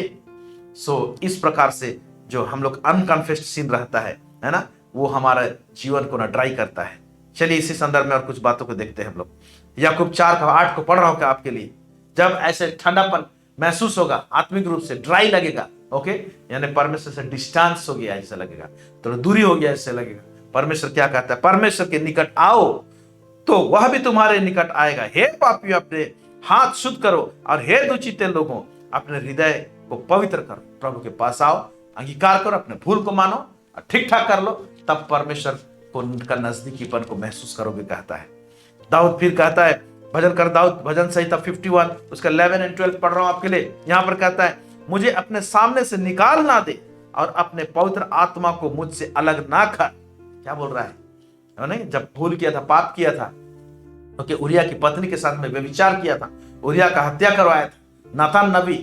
सो इस प्रकार से जो हम लोग अनकन्फेस्ड सीन रहता है ना, वो हमारा जीवन को ना ड्राई करता है। चलिए इसी संदर्भ में और कुछ बातों को देखते हैं हम लोग। याकूब 4:8 को पढ़ रहा हूं आपके लिए। जब ऐसे ठंडापन महसूस होगा, आत्मिक रूप से ड्राई लगेगा, ओके, यानी परमेश्वर से डिस्टेंस हो गया ऐसा लगेगा, तो दूरी हो गया ऐसे लगेगा। परमेश्वर क्या कहता है, परमेश्वर के निकट आओ तो वह भी तुम्हारे निकट आएगा। हे पापियों, अपने हाथ शुद्ध करो, और हे दुचिते लोगों, अपने हृदय को पवित्र करो। प्रभु के पास आओ, अंगीकार करो, अपने भूल को मानो और ठीक ठाक कर लो, तब परमेश्वर को का नजदीकीपन को महसूस करोगे, कहता है दाऊद। फिर कहता है भजन कर दाऊद, भजन संहिता 51 उसका 11 और 12 पढ़ रहा हूं आपके लिए। यहां पर कहता है मुझे अपने सामने से निकाल ना दे और अपने पवित्र आत्मा को मुझसे अलग ना कर। क्या बोल रहा है नहीं, जब भूल किया था, पाप किया था, क्योंकि उरिया की पत्नी के साथ में व्यभिचार किया था, उरिया का हत्या करवाया था। नातान नबी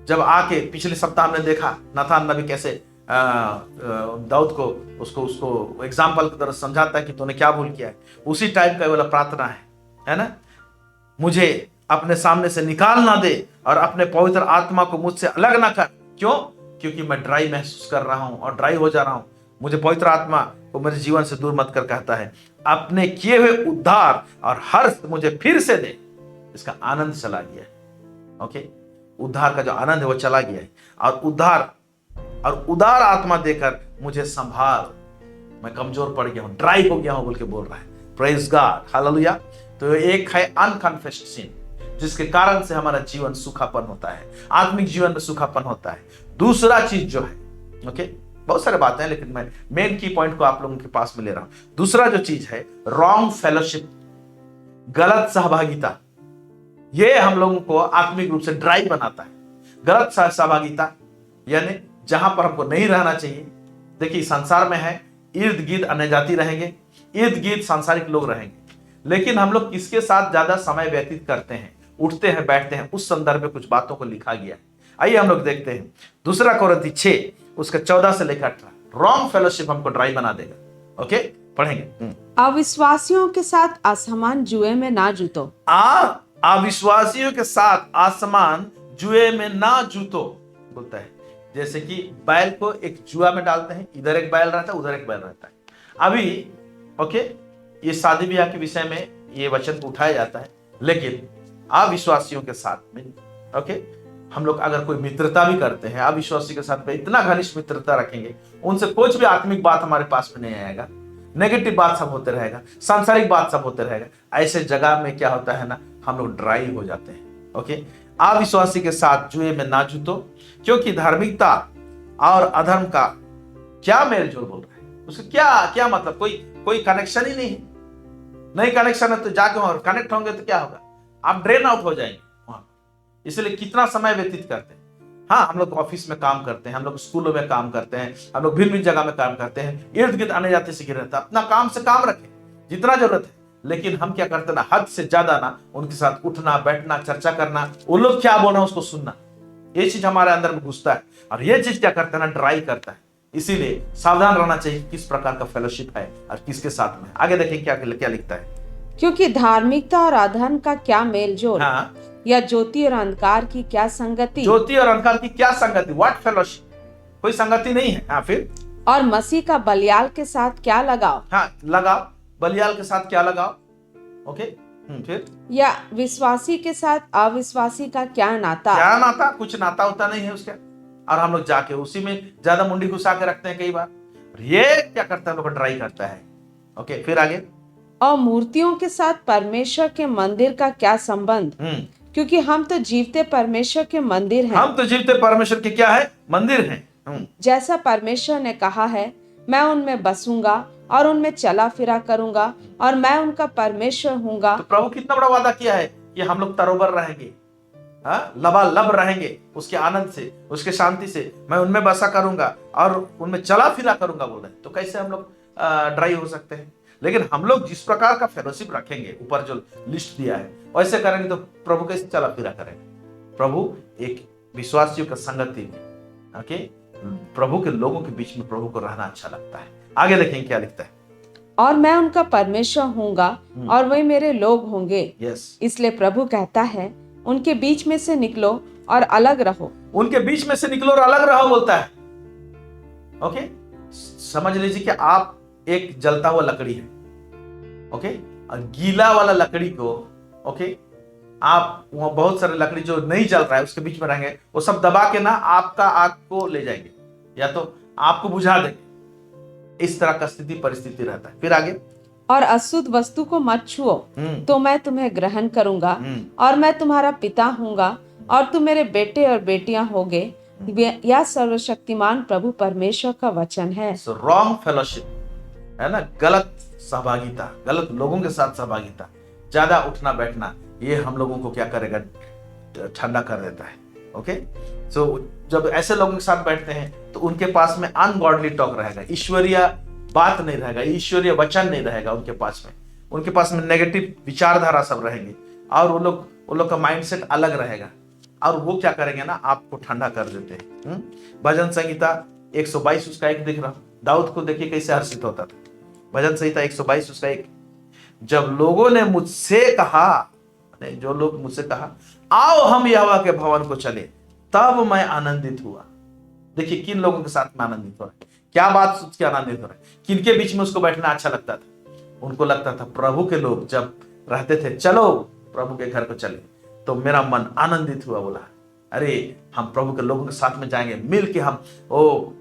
जब आके, पिछले सप्ताह हमने देखा नातान नबी कैसे दाऊद को उसको एग्जाम्पल की तरह समझाता है कि तूने क्या भूल किया है। उसी टाइप का वाला प्रार्थना है ना, मुझे अपने सामने से निकाल ना दे और अपने पवित्र आत्मा को मुझसे अलग ना कर। क्यों? क्योंकि मैं ड्राई महसूस कर रहा हूं और ड्राई हो जा रहा हूं। मुझे पवित्र आत्मा को मेरे जीवन से दूर मत कर, कहता है अपने किए हुए उद्धार और हर्ष मुझे फिर से दे। इसका आनंद चला गया है। ओके, उद्धार का जो आनंद है वो चला गया है, और उदार आत्मा देकर मुझे संभाल, मैं कमजोर पड़ गया हूं, ड्राई हो गया हूं बोल के बोल रहा है। Praise God, hallelujah. तो एक है अनकन्फेस्ड सिन, जिसके कारण से हमारा जीवन सूखापन होता है, आत्मिक जीवन में सूखापन होता है। दूसरा चीज जो है, ओके, बहुत सारे बातें हैं लेकिन मैं मेन की पॉइंट को आप लोगों के पास में ले रहा हूं। दूसरा जो चीज है रॉन्ग फेलोशिप, गलत सहभागिता। ये हम लोगों को आत्मिक रूप से ड्राई बनाता है। गलत सहभागिता यानी जहां पर हमको नहीं रहना चाहिए। देखिए संसार में है, इर्द गिर्द अन्य जाति रहेंगे, इर्द गिर्द सांसारिक लोग रहेंगे, लेकिन हम लोग किसके साथ ज्यादा समय व्यतीत करते हैं, उठते हैं, बैठते हैं, उस संदर्भ में कुछ बातों को लिखा गया है। आइए हम लोग देखते हैं 2 कोरिन्थी 6 उसका 14 से लेकर 18। रॉन्ग फेलोशिप हमको ड्राई बना देगा। ओके, पढ़ेंगे। अविश्वासियों के साथ असमान जुए में ना जूतो। अविश्वासियों के साथ आसमान जुए में ना जूतो बोलता है। जैसे कि बैल को एक जुआ में डालते हैं, इधर एक बैल रहता है, उधर एक बैल रहता है। अभी ओके, ये शादी ब्याह के विषय में ये वचन को उठाया जाता है, लेकिन अविश्वासियों के साथ में ओके, हम लोग अगर कोई मित्रता भी करते हैं अविश्वासी के साथ में, इतना घनिष्ठ मित्रता रखेंगे, उनसे कुछ भी आत्मिक बात हमारे पास में नहीं आएगा, नेगेटिव बात सब होते रहेगा, सांसारिक बात सब होते रहेगा। ऐसे जगह में क्या होता है ना, हम लोग ड्राई हो जाते हैं। ओके, अविश्वासी के साथ जुए में ना जूतो, क्योंकि धार्मिकता और अधर्म का क्या मेल जोल बोल रहा है, उसका क्या मतलब, कोई कनेक्शन ही नहीं है। नहीं कनेक्शन है तो जाके कनेक्ट होंगे तो क्या होगा, आप ड्रेन आउट हो जाएंगे वहां। इसलिए कितना समय व्यतीत करते हैं। हाँ, हम लोग ऑफिस में काम करते हैं, हम लोग स्कूलों में काम करते हैं, हम लोग भिन्न भिन्न जगह में काम करते हैं, इर्द गिर्द आने जाते से रहता है, अपना काम से काम रखें जितना जरूरत है। लेकिन हम क्या करते ना, हद से ज्यादा ना उनके साथ उठना बैठना, चर्चा करना, वो लोग क्या बोल रहे हैं उसको सुनना, ये चीज हमारे अंदर में घुसता है, और ये चीज क्या करता है ना, ड्राई करता है। इसीलिए सावधान रहना चाहिए किस प्रकार का फेलोशिप है और किसके साथ में। आगे देखिए क्या लिखता है, क्योंकि धार्मिकता और अधर्म का क्या मेल जोल। हाँ, या ज्योति और अंधकार की क्या संगति, ज्योति और अंधकार की क्या संगति, व्हाट फेलोशिप, कोई संगति नहीं है। हाँ फिर, और मसीह का बलियाल के साथ क्या लगाव, हाँ लगाओ, बलियाल के साथ क्या लगाओ, ओके। फिर या विश्वासी के साथ अविश्वासी का क्या नाता, क्या नाता, कुछ नाता होता नहीं है उसका। और हम लोग जाके उसी में ज्यादा मुंडी घुसा के रखते हैं कई बार। ये क्या करता है, लोग ट्राई करता है, ओके। फिर आगे, और मूर्तियों के साथ परमेश्वर के मंदिर का क्या संबंध, क्योंकि हम तो जीवते परमेश्वर के मंदिर हैं। हम तो जीवते परमेश्वर के क्या है, मंदिर हैं। जैसा परमेश्वर ने कहा है, मैं उनमें बसूंगा और उनमें चला फिरा करूंगा और मैं उनका परमेश्वर हूंगा। तो प्रभु कितना बड़ा वादा किया है कि हम लोग तरोबर रहेंगे, हाँ, लबालब रहेंगे उसके आनंद से, उसके शांति से। मैं उनमें बसा करूंगा और उनमें चला फिरा करूंगा बोल रहे। तो कैसे हम लोग ड्राई हो सकते हैं? लेकिन हम लोग जिस प्रकार का फेलोशिप रखेंगे, ऊपर जो लिस्ट दिया है वैसे करेंगे तो प्रभु कैसे चला फिरा करेंगे? प्रभु एक विश्वासियों का संगति में, ओके, प्रभु के लोगों के बीच में प्रभु को रहना अच्छा लगता है। आगे देखेंगे क्या लिखता है। और मैं उनका परमेश्वर हूंगा और वही मेरे लोग होंगे। यस, इसलिए प्रभु कहता है, उनके बीच में से निकलो और अलग रहो। उनके बीच में से निकलो और अलग रहो बोलता है, ओके। समझ लीजिए कि आप एक जलता हुआ लकड़ी है, ओके, और गीला वाला लकड़ी को, ओके, आप वहां बहुत सारे लकड़ी जो नहीं जल रहा है उसके बीच में रहेंगे, वो सब दबा के ना आपका आग को ले जाएंगे या तो आपको बुझा देंगे। इस तरह का स्थिति परिस्थिति रहता है। फिर आगे, और अशुद्ध वस्तु को मत छुओ, तो मैं तुम्हें ग्रहण करूंगा और मैं तुम्हारा पिता हूंगा और तुम मेरे बेटे और बेटियां होगे। यह सर्वशक्तिमान प्रभु परमेश्वर का वचन है। सो रॉन्ग फेलोशिप है ना, गलत सहभागिता, गलत लोगों के साथ सहभागिता, ज्यादा उठना बैठना, ये हम लोगों को क्या करेगा, ठंडा कर देता है, ओके। सो जब ऐसे लोगों के साथ बैठते हैं तो उनके पास में अनगॉडली टॉक रहेगा, ईश्वरीय बात नहीं रहेगा, ईश्वरीय वचन नहीं रहेगा उनके पास में नेगेटिव विचारधारा सब रहेंगे और वो लोग का माइंडसेट अलग रहेगा और वो क्या करेंगे ना, आपको ठंडा कर देते हैं। भजन संहिता 122 उसका 1 दिख रहा, दाऊद को देखिए कैसे हर्षित होता था। भजन संहिता 122 उसका 1, जब लोगों ने मुझसे कहा, जो लोग मुझसे कहा आओ हम यहोवा के भवन को चले, तब मैं आनंदित हुआ। देखिए किन लोगों के साथ में आनंदित हो रहा है, क्या बात सोच के आनंदित हो रहा है, किनके बीच में उसको बैठना अच्छा लगता था। उनको लगता था प्रभु के लोग जब रहते थे, चलो प्रभु के घर को चले, तो मेरा मन आनंदित हुआ, बोला अरे हम प्रभु के लोगों के साथ में जाएंगे, मिल के हम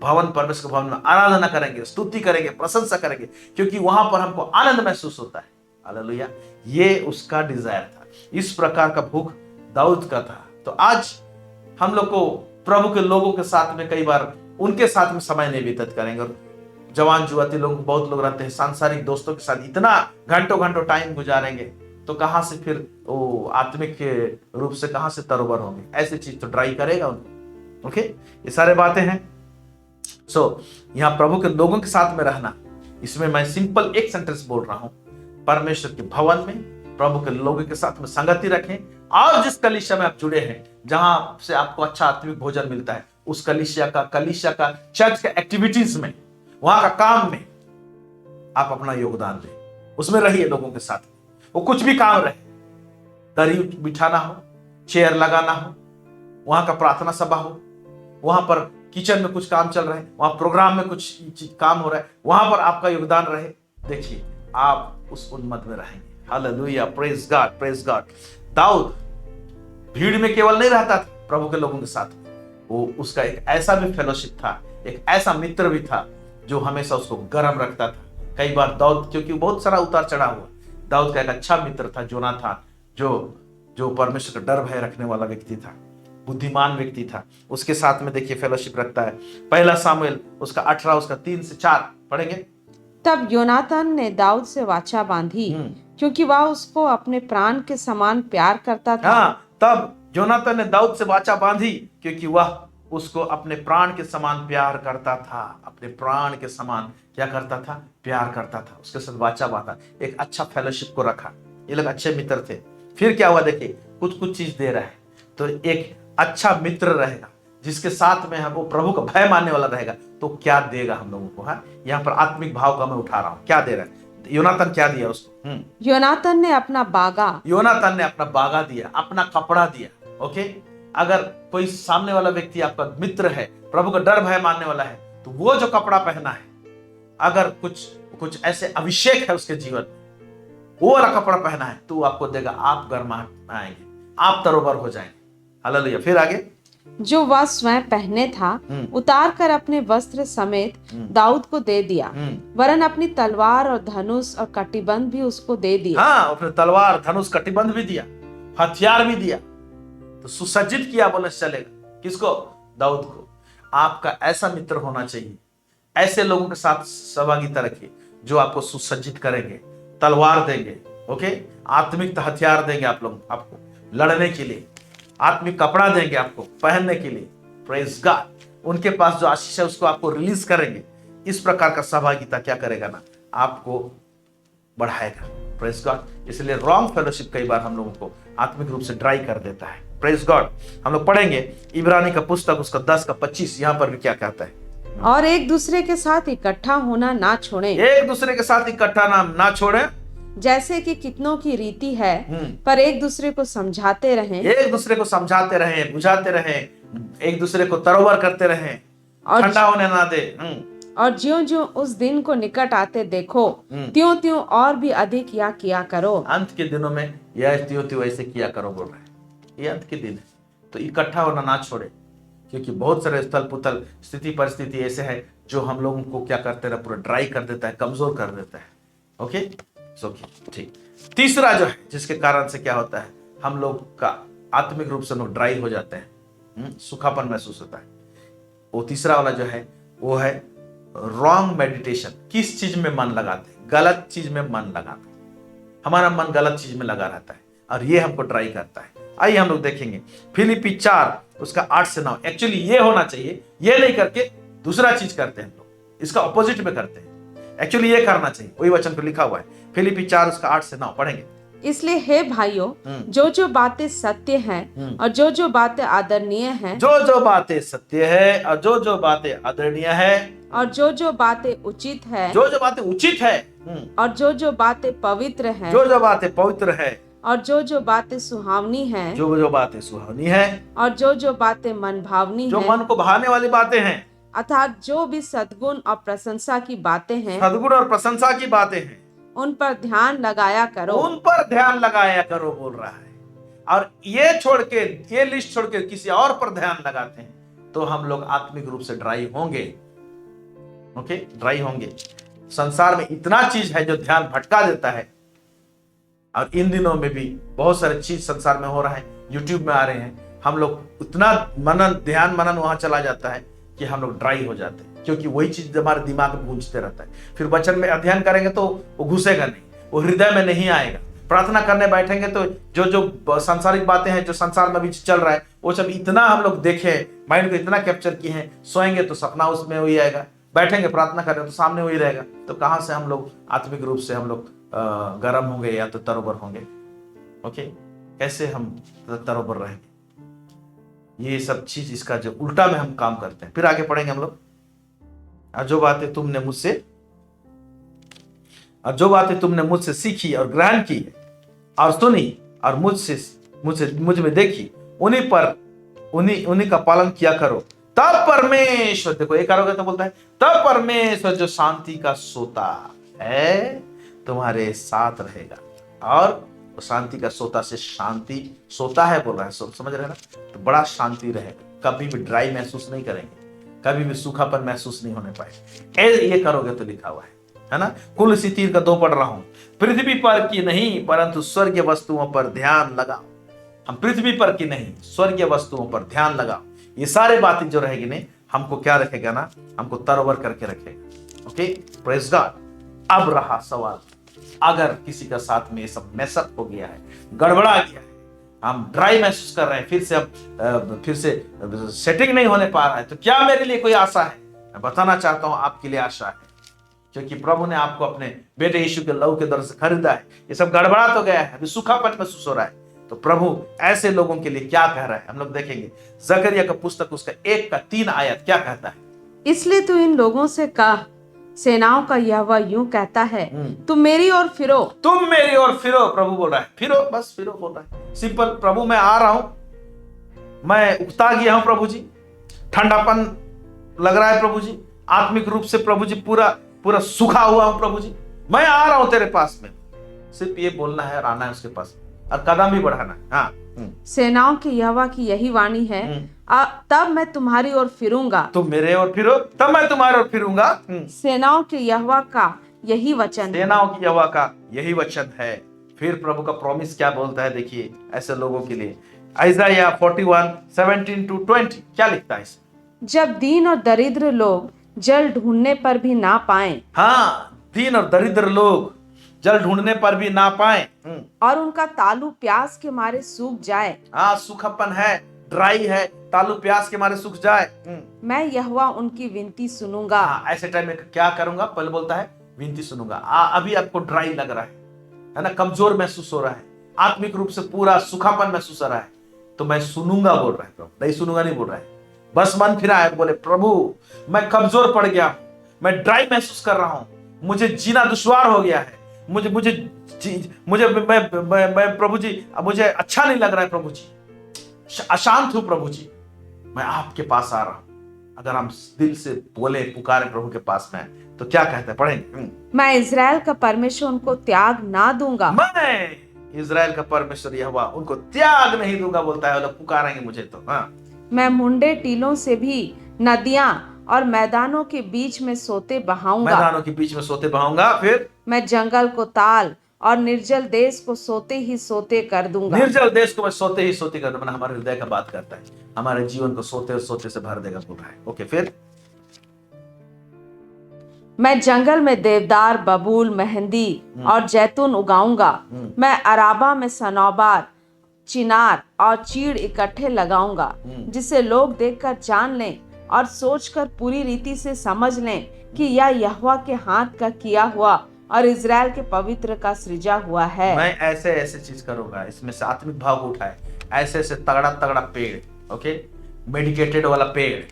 भवन, परमेश्वर के भवन में आराधना करेंगे, स्तुति करेंगे, प्रशंसा करेंगे, क्योंकि वहां पर हमको आनंद महसूस होता है। हालेलुया, ये उसका डिजायर था। इस प्रकार का भूख दाऊद का था। तो आज हम लोग को प्रभु के लोगों के साथ में कई बार उनके साथ में समय नहीं व्यतीत करेंगे। और जवान जुआती लोग, बहुत लोग रहते हैं, सांसारिक दोस्तों के साथ इतना घंटों टाइम गुजारेंगे, तो कहां से फिर वो आत्मिक के रूप से कहां से तरोबर होंगे? ऐसी चीज तो ट्राई करेगा उनको, ओके। ये सारे बातें हैं। सो यहाँ प्रभु के लोगों के साथ में रहना, इसमें मैं सिंपल एक सेंटेंस बोल रहा हूं, परमेश्वर के भवन में प्रभु के लोगों के साथ में संगति रखें और जिस कलीसिया में आप जुड़े हैं, जहां से आपको अच्छा आत्मिक भोजन मिलता है, उस कलीसिया का चर्च का एक्टिविटीज में, वहां का काम में आप अपना योगदान दें, उसमें रहिए लोगों के साथ। वो कुछ भी काम रहे, दरी बिछाना हो, चेयर लगाना हो, वहां का प्रार्थना सभा हो, वहां पर किचन में कुछ काम चल रहा है, वहां प्रोग्राम में कुछ काम हो रहा है, वहां पर आपका योगदान रहे। देखिए आप उस उन्मत में रहेंगे। Hallelujah, praise God, praise God. दाऊद भीड़ में केवल नहीं रहता था प्रभु के लोगों के साथ, वो उसका एक ऐसा भी फेलोशिप था, एक ऐसा मित्र भी था जो हमेशा उसको गर्म रखता था। कई बार दाऊद, क्योंकि बहुत सारा उतार चढ़ाव हुआ, दाऊद का एक अच्छा मित्र था जोनाथन, जो परमेश्वर का डर भय रखने वाला व्यक्ति था, बुद्धिमान व्यक्ति था। उसके साथ में देखिए फेलोशिप रखता है। पहला सामुएल उसका 18 उसका 3 से 4 पढ़ेंगे। तब योनातान ने दाऊद से वाचा बांधी, क्योंकि वह उसको अपने प्राण के समान प्यार करता था। हाँ, तब योनातान ने दाऊद से वाचा बांधी, क्योंकि वह उसको अपने प्राण के समान प्यार करता था। अपने प्राण के समान क्या करता था? प्यार करता था। उसके साथ वाचा बांधा, एक अच्छा फेलोशिप को रखा। ये लोग अच्छे मित्र थे। फिर क्या हुआ देखिए, कुछ चीज दे रहा है तो एक अच्छा मित्र रहेगा जिसके साथ में वो प्रभु का भय मानने वाला रहेगा, तो क्या देगा हम लोगों को? हाँ, यहाँ पर आत्मिक भाव का मैं उठा रहा हूँ। क्या दे रहा है? योनातान क्या दिया उसको? योनातान ने अपना बागा, योनातान ने अपना बागा दिया, अपना कपड़ा दिया। ओके, अगर कोई सामने वाला व्यक्ति आपका मित्र है, प्रभु का डर भय मानने वाला है, तो वो जो कपड़ा पहना है, अगर कुछ ऐसे अभिषेक है उसके जीवन में, वो वाला कपड़ा पहना है, तो वो आपको देगा, आप गर्मा आएंगे, आप तरोबर हो जाएंगे। हालेलुया। फिर आगे, जो वह स्वयं पहने था उतार कर अपने वस्त्र समेत दाऊद को दे दिया, वरन अपनी तलवार और धनुष और कटिबंध भी उसको दे दिया। हाँ, अपने तलवार, धनुष, कटिबंध भी दिया, हथियार भी दिया, तो सुसज्जित किया बोलने से चलेगा। किसको? दाऊद को। आपका ऐसा मित्र होना चाहिए, ऐसे लोगों के साथ सहभागिता रखिए जो आपको सुसज्जित करेंगे, तलवार देंगे, ओके, आत्मिक हथियार देंगे आप लोग, आपको लड़ने के लिए, आत्मिक कपड़ा देंगे आपको पहनने के लिए। Praise God. उनके पास जो आशीष है उसको आपको रिलीज करेंगे। इस प्रकार का सहभागिता क्या करेगा ना, आपको बढ़ाएगा। Praise God. इसलिए रॉन्ग फेलोशिप कई बार हम लोगों को आत्मिक रूप से ड्राई कर देता है। Praise God. हम लोग पढ़ेंगे इब्रानी का पुस्तक उसका 10 का 25, यहां पर भी क्या कहता है? और एक दूसरे के साथ इकट्ठा होना ना छोड़ें, एक दूसरे के साथ इकट्ठा ना छोड़ें, जैसे कि कितनों की रीति है, पर एक दूसरे को समझाते रहें, एक दूसरे को समझाते रहें, बुझाते रहें, एक दूसरे को तरोवर करते रहें, ठंडा होने ना दे। और ज्यों ज्यों उस दिन को निकट आते देखो, त्यों त्यों और भी अधिक या किया करो। अंत के दिनों में यह त्यों त्यों ऐसे किया करो बोल रहे हैं। ये अंत के दिन है, तो इकट्ठा होना ना छोड़े, क्योंकि बहुत सारे स्थल पुतल स्थिति परिस्थिति ऐसे है जो हम लोगों को क्या करते हैं, पूरा ड्राई कर देता है, कमजोर कर देता है। ओके, ठीक। तीसरा जो है जिसके कारण से क्या होता है, हम लोग का आत्मिक रूप से लोग ड्राई हो जाते हैं, सूखापन महसूस होता है, वो तीसरा वाला जो है वो है रॉन्ग मेडिटेशन। किस चीज में मन लगाते हैं? गलत चीज में मन लगाते हैं। हमारा मन गलत चीज में लगा रहता है और ये हमको ड्राई करता है। आइए हम लोग देखेंगे फिलिपी 4 उसका 8 से 9। एक्चुअली ये होना चाहिए, ये नहीं करके दूसरा चीज करते हैं हम लोग, इसका ऑपोजिट में करते हैं। एक्चुअली ये करना चाहिए, वही वचन पे लिखा हुआ है, फिलिपी 4 उसका 8 से 9 पढ़ेंगे। इसलिए हे भाइयों, जो जो बातें सत्य हैं और जो जो बातें आदरणीय हैं, जो जो बातें सत्य है और जो जो बातें आदरणीय है, और जो जो बातें उचित है, जो जो बातें उचित है, और जो जो बातें पवित्र हैं, जो जो बातें पवित्र है, और जो जो बातें सुहावनी हैं, जो जो बातें सुहावनी है, और जो जो बातें मन भावनी जो हैं, मन को भाने वाली बातें हैं, अर्थात जो भी सद्गुण और प्रशंसा की बातें हैं, सद्गुण और प्रशंसा की बातें हैं, उन पर ध्यान लगाया करो। उन पर ध्यान लगाया करो बोल रहा है। और ये छोड़ के, ये लिस्ट छोड़ के किसी और पर ध्यान लगाते हैं तो हम लोग आत्मिक रूप से ड्राई होंगे। ओके, ड्राई होंगे। संसार में इतना चीज है जो ध्यान भटका देता है, और इन दिनों में भी बहुत सारे चीज संसार में हो रहा है, यूट्यूब में आ रहे हैं, हम लोग उतना ध्यान मनन वहां चला जाता है कि हम लोग ड्राई हो जाते हैं, क्योंकि वही चीज हमारे दिमाग में गूंजते रहता है। फिर वचन में अध्ययन करेंगे तो वो घुसेगा नहीं, वो हृदय में नहीं आएगा। प्रार्थना करने बैठेंगे तो जो जो सांसारिक बातें हैं, जो संसार में भी चल रहा है, वो सब इतना हम लोग देखे, माइंड को इतना कैप्चर किए हैं, सोएंगे तो सपना उसमें वही आएगा, बैठेंगे प्रार्थना करें तो सामने वही रहेगा। तो कहां से हम लोग आत्मिक रूप से हम लोग गर्म होंगे या तो तरोबर होंगे? ओके, कैसे हम तरोबर रहेंगे? ये सब चीज इसका जो उल्टा में हम काम करते हैं। फिर आगे पढ़ेंगे हम लोग। और जो बातें तुमने मुझसे सीखी और ग्रहण की और सुनी और मुझ में देखी, उन्हीं का पालन किया करो, तब परमेश्वर, देखो एक करोगे तो बोलता है, तब परमेश्वर जो शांति का सोता है तुम्हारे साथ रहेगा। और वो शांति का सोता से शांति सोता है बोल रहा है, समझ रहे ना? तो बड़ा शांति रहेगा, कभी भी ड्राई महसूस नहीं करेंगे, कभी भी सूखापन महसूस नहीं होने पाए। ये करोगे तो लिखा हुआ है ना? कुलसी 3 का 2 पढ़ रहा हूं, पृथ्वी पर की नहीं परंतु स्वर्गीय वस्तुओं पर ध्यान लगाओ। हम पृथ्वी पर की नहीं, स्वर्गीय वस्तुओं पर ध्यान लगाओ। ये सारे बातें जो रहेगी ने हमको क्या रखेगा ना, हमको तरोवर करके रखेगा। Okay, praise God. अब रहा सवाल, अगर किसी का साथ में ये सब मैसअप हो गया है, गड़बड़ा गया है, हम ड्राई महसूस कर रहे हैं, फिर से सेटिंग नहीं होने पा रहा है, तो क्या मेरे लिए कोई आशा है? मैं बताना चाहता हूं आपके लिए आशा है, क्योंकि प्रभु ने आपको अपने बेटे यीशु के लहू के दर से खरीदा है। ये सब गड़बड़ा तो गया है, अभी सूखापन महसूस हो रहा है, तो प्रभु ऐसे लोगों के लिए क्या कह रहा है हम लोग देखेंगे। जकरिया का पुस्तक उसका 1 का 3 आयत क्या कहता है? इसलिए तू इन लोगों से कह, सेनाओं का यहोवा यूं कहता है, तुम मेरी ओर फिरो। तुम मेरी ओर फिरो, प्रभु बोल रहा है। फिरो, बस फिरो बोल रहा है। सिंपल, प्रभु मैं आ रहा हूं, मैं उकता गया हूं प्रभु जी, ठंडापन लग रहा है प्रभु जी, आत्मिक रूप से प्रभु जी पूरा पूरा सूखा हुआ हूं प्रभु जी, मैं आ रहा हूं तेरे पास में। सिर्फ ये बोलना है और आना है उसके पास और कदम भी बढ़ाना है। हाँ, सेनाओं के यहोवा की यही वाणी है, तब मैं तुम्हारी ओर फिरूंगा। तुम मेरे ओर फिरो, तब मैं तुम्हारे ओर फिरूंगा। सेनाओं के यहोवा का यही वचन है। सेनाओं की यहोवा का यही वचन है। फिर प्रभु का प्रॉमिस क्या बोलता है, देखिए ऐसे लोगों के लिए। इज़ाया 41:17-20 क्या लिखता है इसमें? जब दीन और दरिद्र लोग जल ढूंढने पर भी ना पाए, हाँ, दीन और दरिद्र लोग जल ढूंढने पर भी ना पाए, और उनका तालू प्यास के मारे सूख जाए। हाँ, सूखापन है, ड्राई है, तालू प्यास के मारे सूख जाए। मैं यहोवा उनकी विनती सुनूंगा। हाँ, ऐसे टाइम में क्या करूंगा? पहले बोलता है विनती सुनूंगा। अभी आपको ड्राई लग रहा है ना, कमजोर महसूस हो रहा है, आत्मिक रूप से पूरा सूखापन महसूस हो रहा है, तो मैं सुनूंगा बोल रहा है प्रभु, नहीं सुनूंगा नहीं बोल रहा है। बस मन फिरा है, बोले प्रभु मैं कमजोर पड़ गया, मैं ड्राई महसूस कर रहा हूं, मुझे जीना दुश्वार हो गया है, मुझे मुझे मुझे मैं प्रभु जी, मुझे अच्छा नहीं लग रहा है प्रभु जी, अशांत हूं प्रभु जी, मैं आपके पास आ रहा हूं। अगर हम दिल से बोले, पुकारे प्रभु के पास में, तो क्या कहते हैं, पढ़ेंगे। मैं इज़राइल का परमेश्वर उनको त्याग ना दूंगा। मैं इज़राइल का परमेश्वर यहोवा उनको त्याग नहीं दूंगा बोलता है। वो लोग पुकारेंगे मुझे तो। हाँ, मैं मुंडे टीलों से भी नदियां और मैदानों के बीच में सोते बहाऊंगा। मैदानों के बीच में सोते बहाऊंगा। फिर मैं जंगल को ताल और निर्जल देश को सोते ही सोते कर दूंगा। निर्जल देश को मैं सोते ही सोते कर दूंगा। हमारे हृदय का बात करता है, हमारे जीवन को सोते और सोते से भर देगा बोल रहा है। ओके, फिर मैं जंगल में देवदार, बबूल, मेहंदी और जैतून उगाऊंगा। मैं अराबा में सनौबार, चिनार और चीड़ इकट्ठे लगाऊंगा, जिसे लोग देखकर जान लें और सोचकर पूरी रीति से समझ लें कि यह यहोवा के हाथ का किया हुआ और इज़राइल के पवित्र का सृजा हुआ है। मैं ऐसे ऐसे चीज करूंगा, इसमें से आत्मिक भाव को उठाए, ऐसे ऐसे तगड़ा तगड़ा पेड़, ओके, मेडिकेटेड वाला पेड़,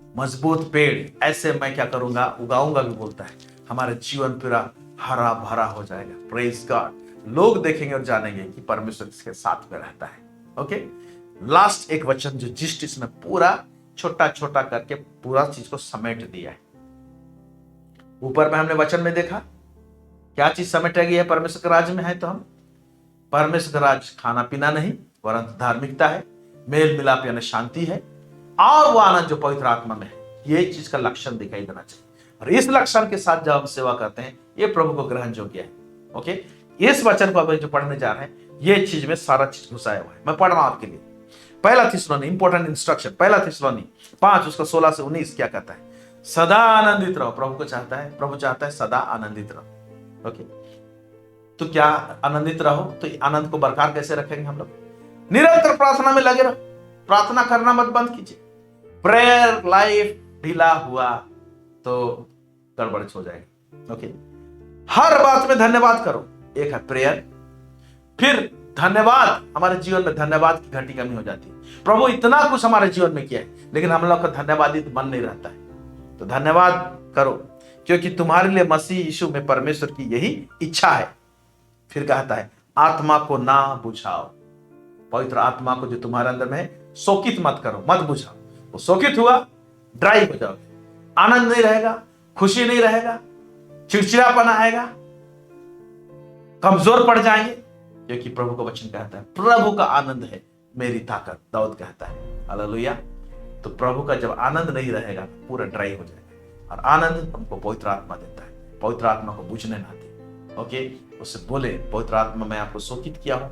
मजबूत पेड़, ऐसे मैं क्या करूंगा, उगाऊंगा भी बोलता है। हमारे जीवन पूरा हरा भरा हो जाएगा। Praise God. लोग देखेंगे और जानेंगे कि परमेश्वर इसके साथ में रहता है। ओके, लास्ट एक वचन जो जिस्ट इसमें पूरा छोटा छोटा करके पूरा चीज को समेट दिया है। ऊपर में हमने वचन में देखा क्या चीज समेटा गई है परमेश्वर के राज्य में है, तो हम परमेश्वर का राज खाना पीना नहीं परंतु धार्मिकता है, मेल मिलाप यानी शांति है, और वो आनंद जो पवित्र आत्मा में है। ये चीज का लक्षण दिखाई देना चाहिए, और इस लक्षण के साथ जब हम सेवा करते हैं ये प्रभु को ग्रहण योग्य है। ओके, इस वचन को अब जो पढ़ने जा रहे हैं ये चीज में सारा चीज घुसाया हुआ है। मैं पढ़ रहा हूं आपके लिए। पहला थिस्सलुनी, इंपॉर्टेंट इंस्ट्रक्शन, पहला थिस्सलुनी 5 उसका 16 से 19 क्या कहता है? सदा आनंदित रहो। प्रभु को चाहता है, प्रभु चाहता है सदा आनंदित रहो। ओके, तो क्या आनंदित रहो, तो आनंद को बरकरार कैसे रखेंगे हम लोग? निरंतर प्रार्थना में लगे रहो, प्रार्थना करना मत बंद कीजिए। प्रेयर लाइफ ढीला हुआ तो गड़बड़ हो जाएगा। ओके, हर बात में धन्यवाद करो। एक है प्रेयर, फिर धन्यवाद। हमारे जीवन में धन्यवाद की घटी कमी हो जाती है। प्रभु इतना कुछ हमारे जीवन में किया है, लेकिन हम लोग का धन्यवादी मन नहीं रहता है। तो धन्यवाद करो, क्योंकि तुम्हारे लिए मसीह यीशु में परमेश्वर की यही इच्छा है। फिर कहता है आत्मा को ना बुझाओ। पवित्र आत्मा को जो तुम्हारे अंदर में है शोकित मत करो, मत बुझाओ। वो शोकित हुआ ड्राई हो जाओगे, आनंद नहीं रहेगा, खुशी नहीं रहेगा, चिड़चिड़ापन आएगा, कमजोर पड़ जाएंगे। क्योंकि प्रभु का वचन कहता है प्रभु का आनंद है मेरी ताकत, दाऊद कहता है। हालेलुया। तो प्रभु का जब आनंद नहीं रहेगा पूरा ड्राई हो जाएगा, और आनंद हमको पवित्र आत्मा देता है। पवित्र आत्मा को बुझने ना दे। ओके, उससे बोले पवित्र आत्मा मैं आपको शोकित किया हूं,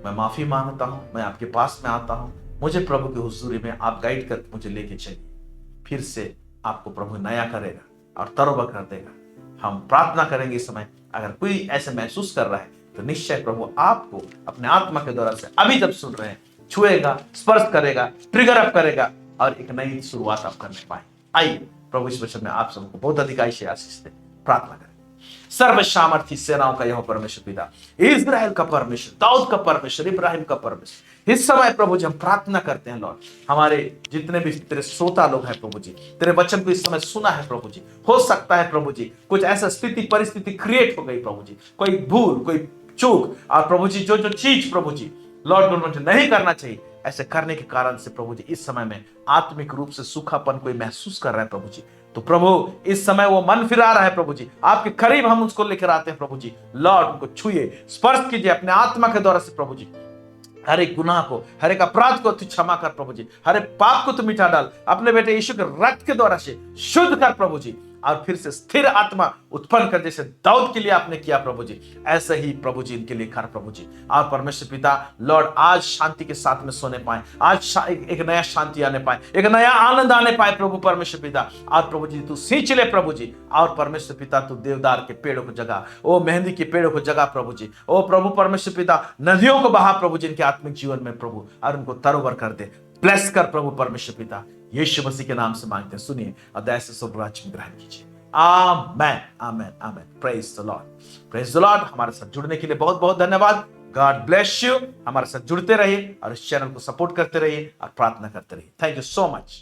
मैं माफी मांगता हूं, मैं आपके पास में आता हूं, मुझे प्रभु की हुजूरी में आप गाइड करके मुझे लेके चलिए। फिर से आपको प्रभु नया करेगा और तरोबा कर देगा। हम प्रार्थना करेंगे इस समय। अगर कोई ऐसे महसूस कर रहा है तो निश्चय प्रभु आपको अपने आत्मा के द्वारा से अभी जब सुन रहे हैं छुएगा, स्पर्श करेगा, ट्रिगर अप करेगा, और एक नई शुरुआत आप करने पाए। आइए प्रभु इस वचन में आप सबको बहुत अधिक आशीष दे। प्रार्थना करें। सर्व सामर्थी सेनाओं का यह परमेश्वर पिता, इस्राएल का परमेश्वर, दाऊद का परमेश्वर, इब्राहिम का परमेश्वर। इस समय प्रभु जी हम प्रार्थना करते हैं लॉर्ड, हमारे जितने भी तेरे श्रोता लोग हैं प्रभु जी, तेरे वचन को इस समय सुना है प्रभु जी, हो सकता है प्रभु जी कुछ ऐसा स्थिति परिस्थिति क्रिएट हो गई प्रभु जी, कोई भूल कोई चूक, और प्रभु जी जो जो चीज प्रभु जी लॉर्ड मुझे नहीं करना चाहिए, ऐसे करने के कारण से प्रभु जी इस समय में आत्मिक रूप से सूखापन कोई महसूस कर रहा है प्रभु जी, तो प्रभु इस समय वो मन फिरा रहा है प्रभु जी, आपके करीब हम उसको लेकर आते हैं प्रभु जी। लॉर्ड उनको छुए, स्पर्श कीजिए अपने आत्मा के द्वारा से प्रभु जी, हर एक गुनाह को, हर एक अपराध को तू क्षमा कर प्रभु जी, हर एक पाप को तू मिटा डाल, अपने बेटे यीशु के रक्त के द्वारा से शुद्ध कर प्रभु जी, और फिर से स्थिर आत्मा उत्पन्न कर, जैसे दाऊद के लिए आपने किया प्रभु जी, ऐसे ही प्रभु जी इनके लिए कर प्रभु जी। और परमेश्वर पिता लॉर्ड आज शांति के साथ में सोने पाए, आज एक नया शांति आने पाए, एक नया आनंद आने पाए प्रभु परमेश्वर पिता। और प्रभु जी तू सींच ले प्रभु जी, और परमेश्वर पिता तू देवदार के पेड़ों को जगा, ओ मेहंदी के पेड़ों को जगा प्रभु जी, ओ प्रभु परमेश्वर पिता नदियों को बहा प्रभु जी इनके आत्मिक जीवन में प्रभु, और उनको तरोवर कर दे, ब्लेस कर प्रभु परमेश्वर पिता। यीशु मसीह के नाम से मांगते हैं, सुनिए और दया से सब राज्य में ग्रहण कीजिए। Amen amen amen. Praise the Lord, praise the Lord. हमारे साथ जुड़ने के लिए बहुत बहुत धन्यवाद। God bless you. हमारे साथ जुड़ते रहिए और इस चैनल को सपोर्ट करते रहिए और प्रार्थना करते रहिए। Thank you so much.